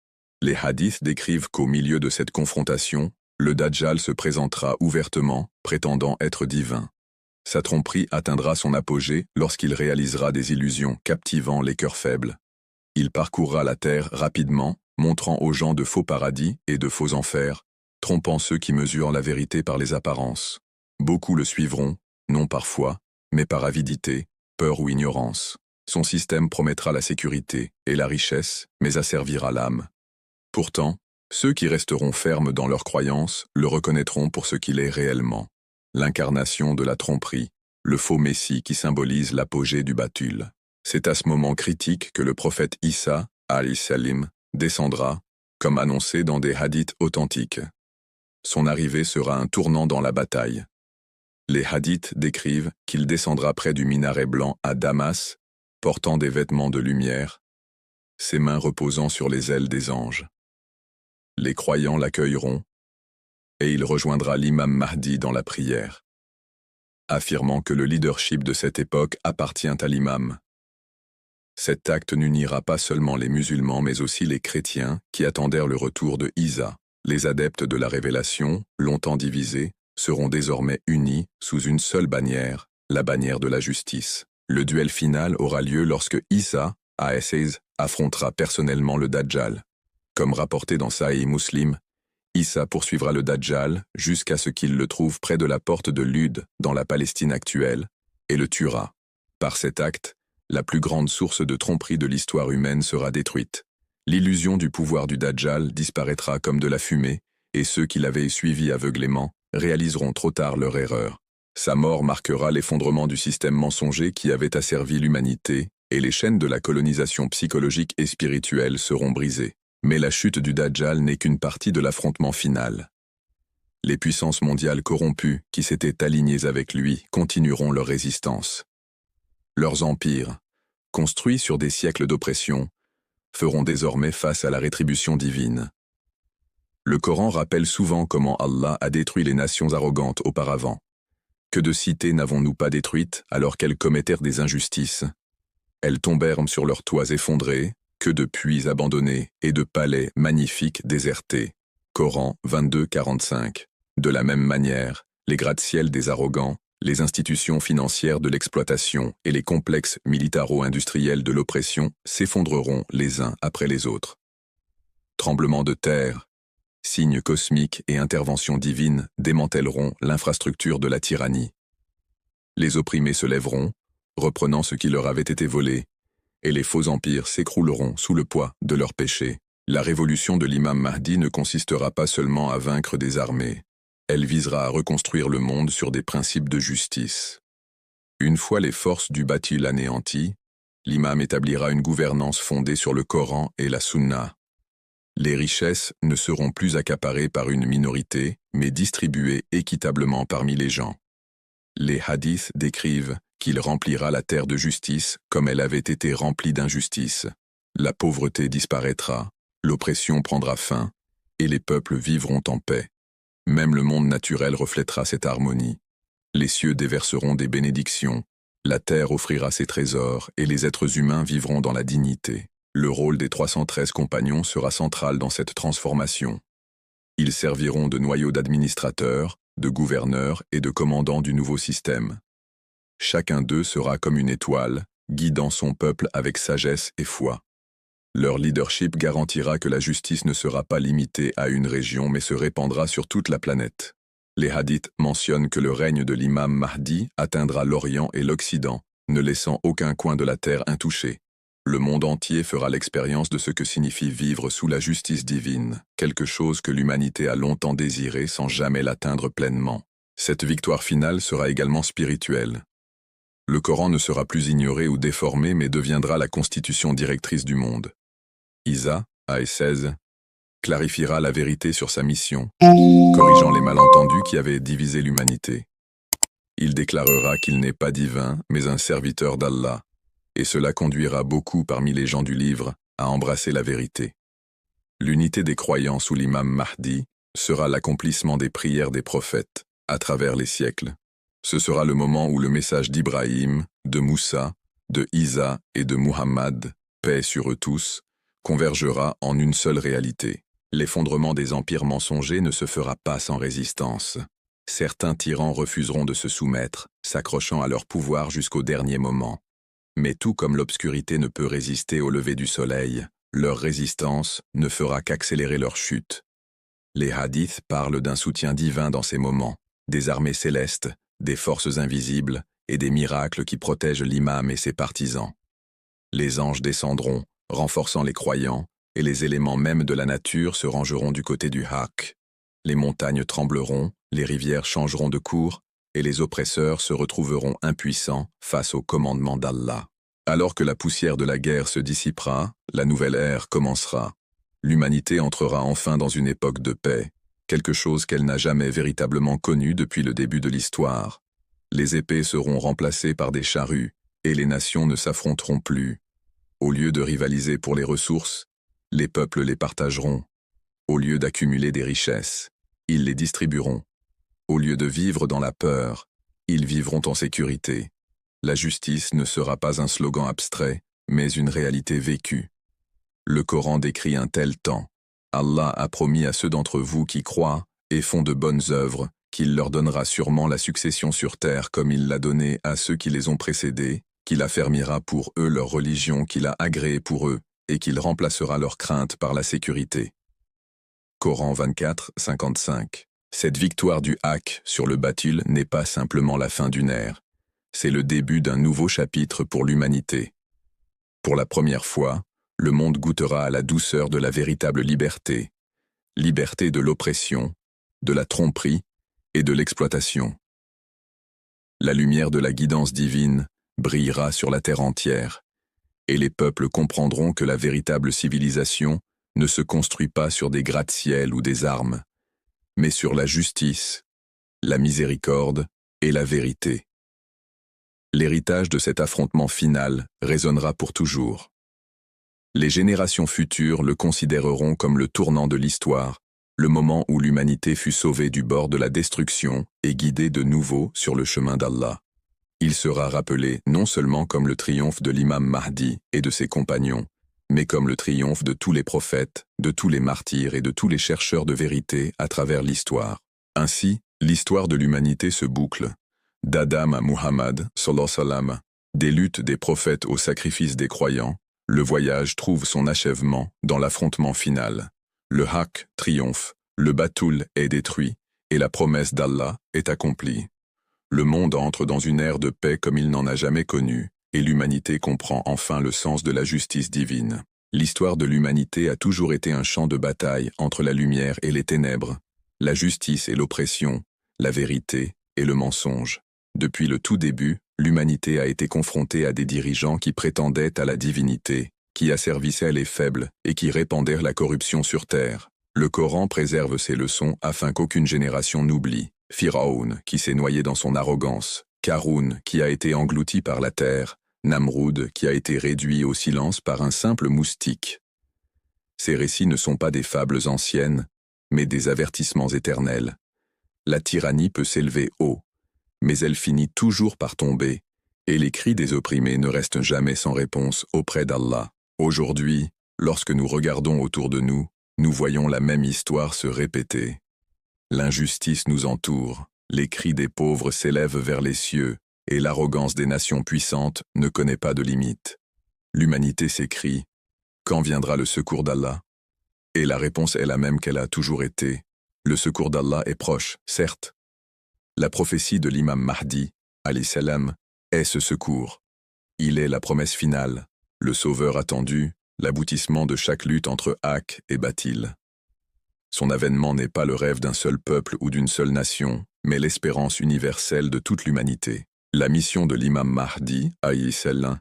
Les hadiths décrivent qu'au milieu de cette confrontation, le Dajjal se présentera ouvertement, prétendant être divin. Sa tromperie atteindra son apogée lorsqu'il réalisera des illusions captivant les cœurs faibles. Il parcourra la terre rapidement, montrant aux gens de faux paradis et de faux enfers, trompant ceux qui mesurent la vérité par les apparences. Beaucoup le suivront, non par foi, mais par avidité, peur ou ignorance. Son système promettra la sécurité et la richesse, mais asservira l'âme. Pourtant, ceux qui resteront fermes dans leurs croyances le reconnaîtront pour ce qu'il est réellement. L'incarnation de la tromperie, le faux messie qui symbolise l'apogée du batul. C'est à ce moment critique que le prophète Issa, alayhi salim, descendra, comme annoncé dans des hadiths authentiques. Son arrivée sera un tournant dans la bataille. Les hadiths décrivent qu'il descendra près du minaret blanc à Damas, portant des vêtements de lumière, ses mains reposant sur les ailes des anges. Les croyants l'accueilleront, et il rejoindra l'imam Mahdi dans la prière, affirmant que le leadership de cette époque appartient à l'imam. Cet acte n'unira pas seulement les musulmans mais aussi les chrétiens qui attendèrent le retour de Isa. Les adeptes de la révélation, longtemps divisés, seront désormais unis sous une seule bannière, la bannière de la justice. Le duel final aura lieu lorsque Isa, a.s. affrontera personnellement le Dajjal. Comme rapporté dans Sahih Muslim, Issa poursuivra le Dajjal jusqu'à ce qu'il le trouve près de la porte de Lud, dans la Palestine actuelle, et le tuera. Par cet acte, la plus grande source de tromperie de l'histoire humaine sera détruite. L'illusion du pouvoir du Dajjal disparaîtra comme de la fumée, et ceux qui l'avaient suivi aveuglément réaliseront trop tard leur erreur. Sa mort marquera l'effondrement du système mensonger qui avait asservi l'humanité, et les chaînes de la colonisation psychologique et spirituelle seront brisées. Mais la chute du Dajjal n'est qu'une partie de l'affrontement final. Les puissances mondiales corrompues qui s'étaient alignées avec lui continueront leur résistance. Leurs empires, construits sur des siècles d'oppression, feront désormais face à la rétribution divine. Le Coran rappelle souvent comment Allah a détruit les nations arrogantes auparavant. Que de cités n'avons-nous pas détruites alors qu'elles commettèrent des injustices? Elles tombèrent sur leurs toits effondrés, que de puits abandonnés et de palais magnifiques désertés. Coran 22-45. De la même manière, les gratte-ciel des arrogants, les institutions financières de l'exploitation et les complexes militaro-industriels de l'oppression s'effondreront les uns après les autres. Tremblements de terre, signes cosmiques et interventions divines démantèleront l'infrastructure de la tyrannie. Les opprimés se lèveront, reprenant ce qui leur avait été volé, et les faux empires s'écrouleront sous le poids de leurs péchés. La révolution de l'imam Mahdi ne consistera pas seulement à vaincre des armées. Elle visera à reconstruire le monde sur des principes de justice. Une fois les forces du batil anéanties, l'imam établira une gouvernance fondée sur le Coran et la Sunna. Les richesses ne seront plus accaparées par une minorité, mais distribuées équitablement parmi les gens. Les hadiths décrivent qu'il remplira la terre de justice comme elle avait été remplie d'injustice. La pauvreté disparaîtra, l'oppression prendra fin, et les peuples vivront en paix. Même le monde naturel reflètera cette harmonie. Les cieux déverseront des bénédictions, la terre offrira ses trésors, et les êtres humains vivront dans la dignité. Le rôle des 313 compagnons sera central dans cette transformation. Ils serviront de noyau d'administrateurs, de gouverneurs et de commandants du nouveau système. Chacun d'eux sera comme une étoile, guidant son peuple avec sagesse et foi. Leur leadership garantira que la justice ne sera pas limitée à une région mais se répandra sur toute la planète. Les hadiths mentionnent que le règne de l'imam Mahdi atteindra l'Orient et l'Occident, ne laissant aucun coin de la terre intouché. Le monde entier fera l'expérience de ce que signifie vivre sous la justice divine, quelque chose que l'humanité a longtemps désiré sans jamais l'atteindre pleinement. Cette victoire finale sera également spirituelle. Le Coran ne sera plus ignoré ou déformé mais deviendra la constitution directrice du monde. Isa, ayah 16, clarifiera la vérité sur sa mission, corrigeant les malentendus qui avaient divisé l'humanité. Il déclarera qu'il n'est pas divin, mais un serviteur d'Allah, et cela conduira beaucoup parmi les gens du livre à embrasser la vérité. L'unité des croyants sous l'imam Mahdi sera l'accomplissement des prières des prophètes à travers les siècles. Ce sera le moment où le message d'Ibrahim, de Moussa, de Isa et de Muhammad, paix sur eux tous, convergera en une seule réalité. L'effondrement des empires mensongers ne se fera pas sans résistance. Certains tyrans refuseront de se soumettre, s'accrochant à leur pouvoir jusqu'au dernier moment. Mais tout comme l'obscurité ne peut résister au lever du soleil, leur résistance ne fera qu'accélérer leur chute. Les hadiths parlent d'un soutien divin dans ces moments, des armées célestes, des forces invisibles et des miracles qui protègent l'imam et ses partisans. Les anges descendront, renforçant les croyants, et les éléments mêmes de la nature se rangeront du côté du haqq. Les montagnes trembleront, les rivières changeront de cours, et les oppresseurs se retrouveront impuissants face au commandement d'Allah. Alors que la poussière de la guerre se dissipera, la nouvelle ère commencera. L'humanité entrera enfin dans une époque de paix, quelque chose qu'elle n'a jamais véritablement connu depuis le début de l'histoire. Les épées seront remplacées par des charrues, et les nations ne s'affronteront plus. Au lieu de rivaliser pour les ressources, les peuples les partageront. Au lieu d'accumuler des richesses, ils les distribueront. Au lieu de vivre dans la peur, ils vivront en sécurité. La justice ne sera pas un slogan abstrait, mais une réalité vécue. Le Coran décrit un tel temps. Allah a promis à ceux d'entre vous qui croient et font de bonnes œuvres qu'il leur donnera sûrement la succession sur terre comme il l'a donné à ceux qui les ont précédés, qu'il affermira pour eux leur religion qu'il a agréée pour eux et qu'il remplacera leur crainte par la sécurité. Coran 24, 55. Cette victoire du haqq sur le batil n'est pas simplement la fin d'une ère, c'est le début d'un nouveau chapitre pour l'humanité. Pour la première fois, le monde goûtera à la douceur de la véritable liberté, liberté de l'oppression, de la tromperie et de l'exploitation. La lumière de la guidance divine brillera sur la terre entière, et les peuples comprendront que la véritable civilisation ne se construit pas sur des gratte-ciel ou des armes, mais sur la justice, la miséricorde et la vérité. L'héritage de cet affrontement final résonnera pour toujours. Les générations futures le considéreront comme le tournant de l'histoire, le moment où l'humanité fut sauvée du bord de la destruction et guidée de nouveau sur le chemin d'Allah. Il sera rappelé non seulement comme le triomphe de l'imam Mahdi et de ses compagnons, mais comme le triomphe de tous les prophètes, de tous les martyrs et de tous les chercheurs de vérité à travers l'histoire. Ainsi, l'histoire de l'humanité se boucle. D'Adam à Muhammad, sallallahu alayhi wa sallam, des luttes des prophètes au sacrifice des croyants, le voyage trouve son achèvement dans l'affrontement final. Le haqq triomphe, le batul est détruit, et la promesse d'Allah est accomplie. Le monde entre dans une ère de paix comme il n'en a jamais connue, et l'humanité comprend enfin le sens de la justice divine. L'histoire de l'humanité a toujours été un champ de bataille entre la lumière et les ténèbres, la justice et l'oppression, la vérité et le mensonge. Depuis le tout début, l'humanité a été confrontée à des dirigeants qui prétendaient à la divinité, qui asservissaient les faibles et qui répandaient la corruption sur terre. Le Coran préserve ces leçons afin qu'aucune génération n'oublie. Pharaon, qui s'est noyé dans son arrogance, Karun, qui a été englouti par la terre, Namroud, qui a été réduit au silence par un simple moustique. Ces récits ne sont pas des fables anciennes, mais des avertissements éternels. La tyrannie peut s'élever haut, mais elle finit toujours par tomber, et les cris des opprimés ne restent jamais sans réponse auprès d'Allah. Aujourd'hui, lorsque nous regardons autour de nous, nous voyons la même histoire se répéter. L'injustice nous entoure, les cris des pauvres s'élèvent vers les cieux, et l'arrogance des nations puissantes ne connaît pas de limite. L'humanité s'écrie « Quand viendra le secours d'Allah ?» Et la réponse est la même qu'elle a toujours été. Le secours d'Allah est proche, certes. La prophétie de l'imam Mahdi, alayhi salam, est ce secours. Il est la promesse finale, le sauveur attendu, l'aboutissement de chaque lutte entre Haqq et Batil. Son avènement n'est pas le rêve d'un seul peuple ou d'une seule nation, mais l'espérance universelle de toute l'humanité. La mission de l'imam Mahdi, alayhi salam,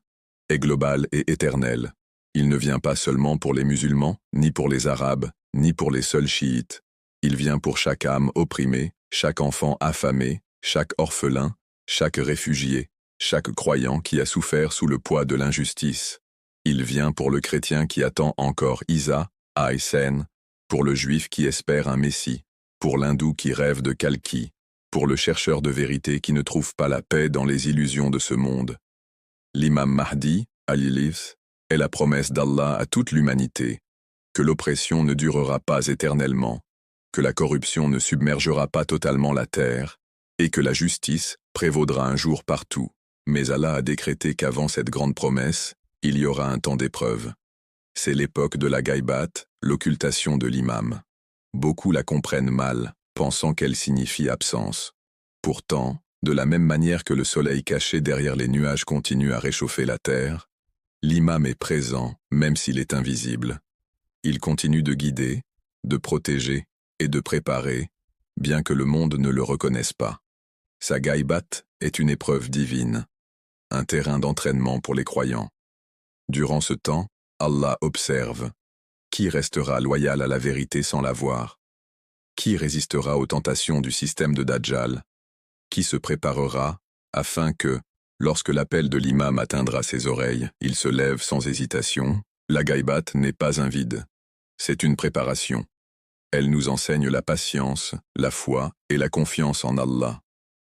est globale et éternelle. Il ne vient pas seulement pour les musulmans, ni pour les arabes, ni pour les seuls chiites. Il vient pour chaque âme opprimée, chaque enfant affamé, chaque orphelin, chaque réfugié, chaque croyant qui a souffert sous le poids de l'injustice. Il vient pour le chrétien qui attend encore Isa, Aysen, pour le juif qui espère un messie, pour l'hindou qui rêve de Kalki, pour le chercheur de vérité qui ne trouve pas la paix dans les illusions de ce monde. L'imam Mahdi, al-Ilif, est la promesse d'Allah à toute l'humanité, que l'oppression ne durera pas éternellement, que la corruption ne submergera pas totalement la terre, et que la justice prévaudra un jour partout. Mais Allah a décrété qu'avant cette grande promesse, il y aura un temps d'épreuve. C'est l'époque de la Ghaibat, l'occultation de l'imam. Beaucoup la comprennent mal, pensant qu'elle signifie absence. Pourtant, de la même manière que le soleil caché derrière les nuages continue à réchauffer la terre, l'imam est présent, même s'il est invisible. Il continue de guider, de protéger et de préparer, bien que le monde ne le reconnaisse pas. Sa Ghaibat est une épreuve divine, un terrain d'entraînement pour les croyants. Durant ce temps, Allah observe. Qui restera loyal à la vérité sans la voir? Qui résistera aux tentations du système de Dajjal? Qui se préparera, afin que, lorsque l'appel de l'imam atteindra ses oreilles, il se lève sans hésitation? La Ghaibat n'est pas un vide. C'est une préparation. Elle nous enseigne la patience, la foi et la confiance en Allah.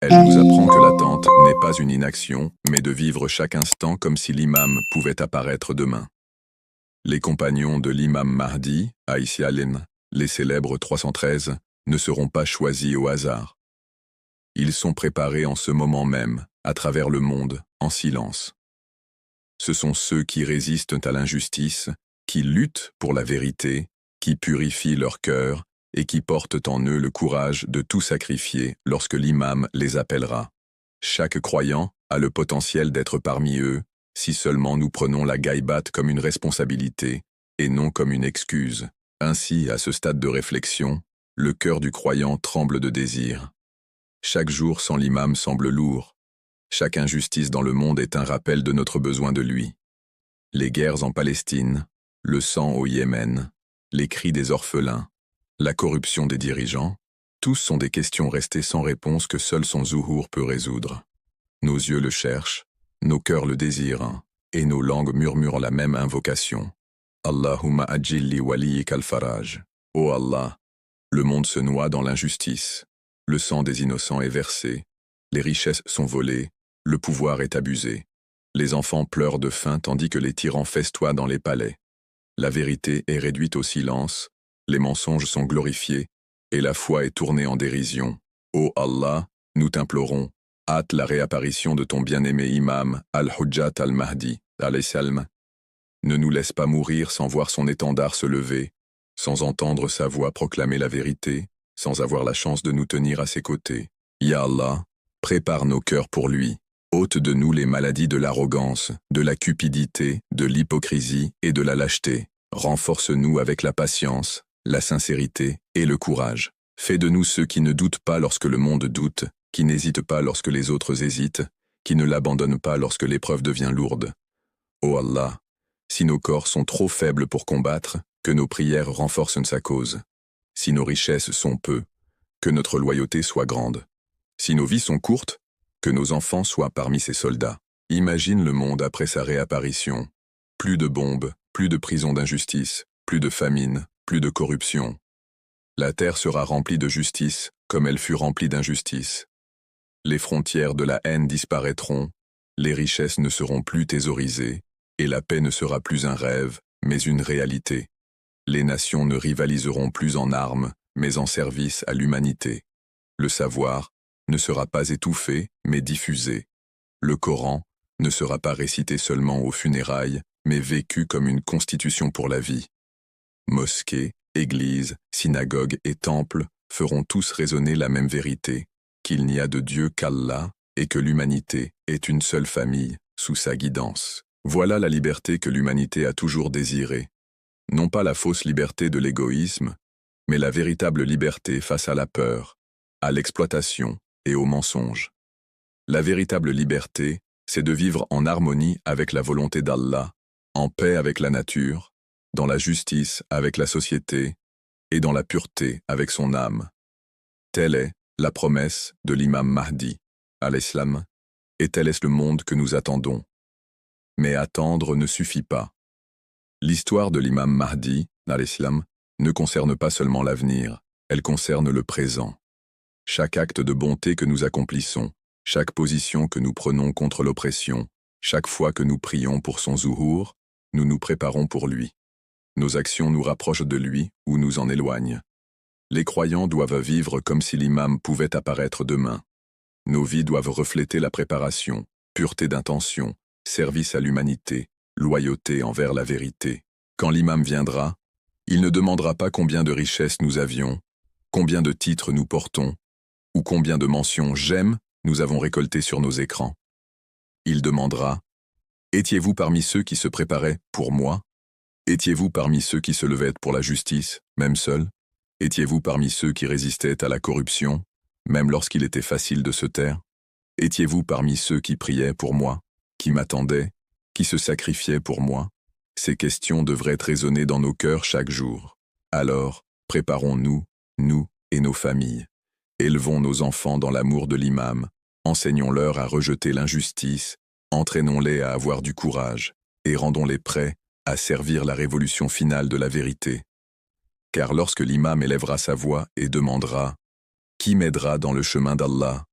Elle nous apprend que l'attente n'est pas une inaction, mais de vivre chaque instant comme si l'imam pouvait apparaître demain. Les compagnons de l'imam Mahdi, alayhi alim, les célèbres 313, ne seront pas choisis au hasard. Ils sont préparés en ce moment même, à travers le monde, en silence. Ce sont ceux qui résistent à l'injustice, qui luttent pour la vérité, qui purifient leur cœur et qui portent en eux le courage de tout sacrifier lorsque l'imam les appellera. Chaque croyant a le potentiel d'être parmi eux, si seulement nous prenons la Ghaibat comme une responsabilité et non comme une excuse. Ainsi, à ce stade de réflexion, le cœur du croyant tremble de désir. Chaque jour sans l'imam semble lourd. Chaque injustice dans le monde est un rappel de notre besoin de lui. Les guerres en Palestine, le sang au Yémen, les cris des orphelins, la corruption des dirigeants, tous sont des questions restées sans réponse que seul son Zuhur peut résoudre. Nos yeux le cherchent, nos cœurs le désirent, et nos langues murmurent la même invocation. Allahumma ajil li waliyik al-faraj. Ô Allah, le monde se noie dans l'injustice, le sang des innocents est versé, les richesses sont volées, le pouvoir est abusé. Les enfants pleurent de faim tandis que les tyrans festoient dans les palais. La vérité est réduite au silence, les mensonges sont glorifiés, et la foi est tournée en dérision. Ô Allah, nous t'implorons, hâte la réapparition de ton bien-aimé imam, Al-Hujjat al-Mahdi, alayhi salam. Ne nous laisse pas mourir sans voir son étendard se lever, sans entendre sa voix proclamer la vérité, sans avoir la chance de nous tenir à ses côtés. Ya Allah, prépare nos cœurs pour lui. Ôte de nous les maladies de l'arrogance, de la cupidité, de l'hypocrisie et de la lâcheté. Renforce-nous avec la patience, la sincérité et le courage. Fais de nous ceux qui ne doutent pas lorsque le monde doute, qui n'hésitent pas lorsque les autres hésitent, qui ne l'abandonnent pas lorsque l'épreuve devient lourde. Ô Allah, si nos corps sont trop faibles pour combattre, que nos prières renforcent sa cause. Si nos richesses sont peu, que notre loyauté soit grande. Si nos vies sont courtes, que nos enfants soient parmi ces soldats. Imagine le monde après sa réapparition. Plus de bombes, plus de prisons d'injustice, plus de famine, plus de corruption. La terre sera remplie de justice, comme elle fut remplie d'injustice. Les frontières de la haine disparaîtront, les richesses ne seront plus thésaurisées, et la paix ne sera plus un rêve, mais une réalité. Les nations ne rivaliseront plus en armes, mais en service à l'humanité. Le savoir ne sera pas étouffé, mais diffusé. Le Coran ne sera pas récité seulement aux funérailles, mais vécu comme une constitution pour la vie. Mosquées, églises, synagogues et temples feront tous résonner la même vérité, qu'il n'y a de Dieu qu'Allah et que l'humanité est une seule famille sous sa guidance. Voilà la liberté que l'humanité a toujours désirée. Non pas la fausse liberté de l'égoïsme, mais la véritable liberté face à la peur, à l'exploitation et au mensonge. La véritable liberté, c'est de vivre en harmonie avec la volonté d'Allah, en paix avec la nature, dans la justice avec la société et dans la pureté avec son âme. Telle est la promesse de l'imam Mahdi, al-Islam, et tel est le monde que nous attendons. Mais attendre ne suffit pas. L'histoire de l'imam Mahdi, al-Islam, ne concerne pas seulement l'avenir, elle concerne le présent. Chaque acte de bonté que nous accomplissons, chaque position que nous prenons contre l'oppression, chaque fois que nous prions pour son zuhur, nous nous préparons pour lui. Nos actions nous rapprochent de lui ou nous en éloignent. Les croyants doivent vivre comme si l'imam pouvait apparaître demain. Nos vies doivent refléter la préparation, pureté d'intention, service à l'humanité, loyauté envers la vérité. Quand l'imam viendra, il ne demandera pas combien de richesses nous avions, combien de titres nous portons, ou combien de mentions « j'aime » nous avons récoltées sur nos écrans. Il demandera « Étiez-vous parmi ceux qui se préparaient pour moi? Étiez-vous parmi ceux qui se levaient pour la justice, même seuls? Étiez-vous parmi ceux qui résistaient à la corruption, même lorsqu'il était facile de se taire? Étiez-vous parmi ceux qui priaient pour moi, qui m'attendaient, qui se sacrifiaient pour moi? Ces questions devraient résonner dans nos cœurs chaque jour. Alors, préparons-nous, nous et nos familles. Élevons nos enfants dans l'amour de l'imam, enseignons-leur à rejeter l'injustice, entraînons-les à avoir du courage, et rendons-les prêts à servir la révolution finale de la vérité. Car lorsque l'imam élèvera sa voix et demandera « Qui m'aidera dans le chemin d'Allah ?»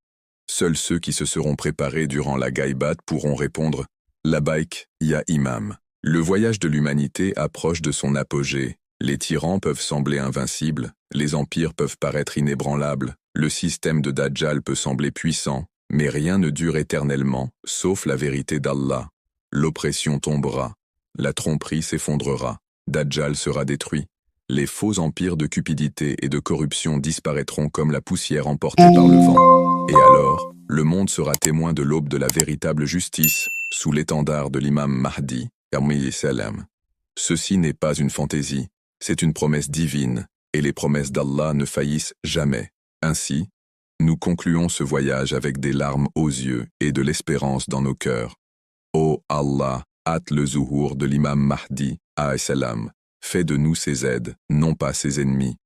Seuls ceux qui se seront préparés durant la gaïbat pourront répondre « Labaïk, ya imam ». Le voyage de l'humanité approche de son apogée. Les tyrans peuvent sembler invincibles, les empires peuvent paraître inébranlables, le système de Dajjal peut sembler puissant, mais rien ne dure éternellement, sauf la vérité d'Allah. L'oppression tombera, la tromperie s'effondrera, Dajjal sera détruit. Les faux empires de cupidité et de corruption disparaîtront comme la poussière emportée par le vent. Et alors, le monde sera témoin de l'aube de la véritable justice, sous l'étendard de l'imam Mahdi, alayhi salam. Ceci n'est pas une fantaisie, c'est une promesse divine, et les promesses d'Allah ne faillissent jamais. Ainsi, nous concluons ce voyage avec des larmes aux yeux et de l'espérance dans nos cœurs. Ô Allah, hâte le zuhur de l'imam Mahdi, alayhi salam. Fais de nous ses aides, non pas ses ennemis.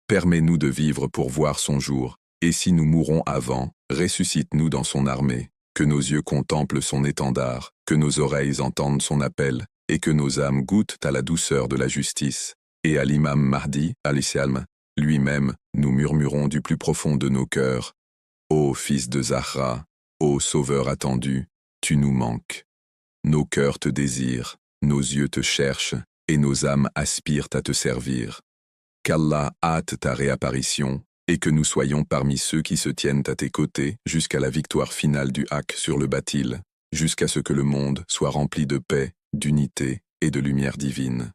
Permets-nous de vivre pour voir son jour, et si nous mourons avant, ressuscite-nous dans son armée, que nos yeux contemplent son étendard, que nos oreilles entendent son appel, et que nos âmes goûtent à la douceur de la justice. Et à l'imam Mahdi, al-Islam, lui-même, nous murmurons du plus profond de nos cœurs. Ô fils de Zahra, ô sauveur attendu, tu nous manques. Nos cœurs te désirent, nos yeux te cherchent, et nos âmes aspirent à te servir. Qu'Allah hâte ta réapparition, et que nous soyons parmi ceux qui se tiennent à tes côtés jusqu'à la victoire finale du haqq sur le batil, jusqu'à ce que le monde soit rempli de paix, d'unité et de lumière divine.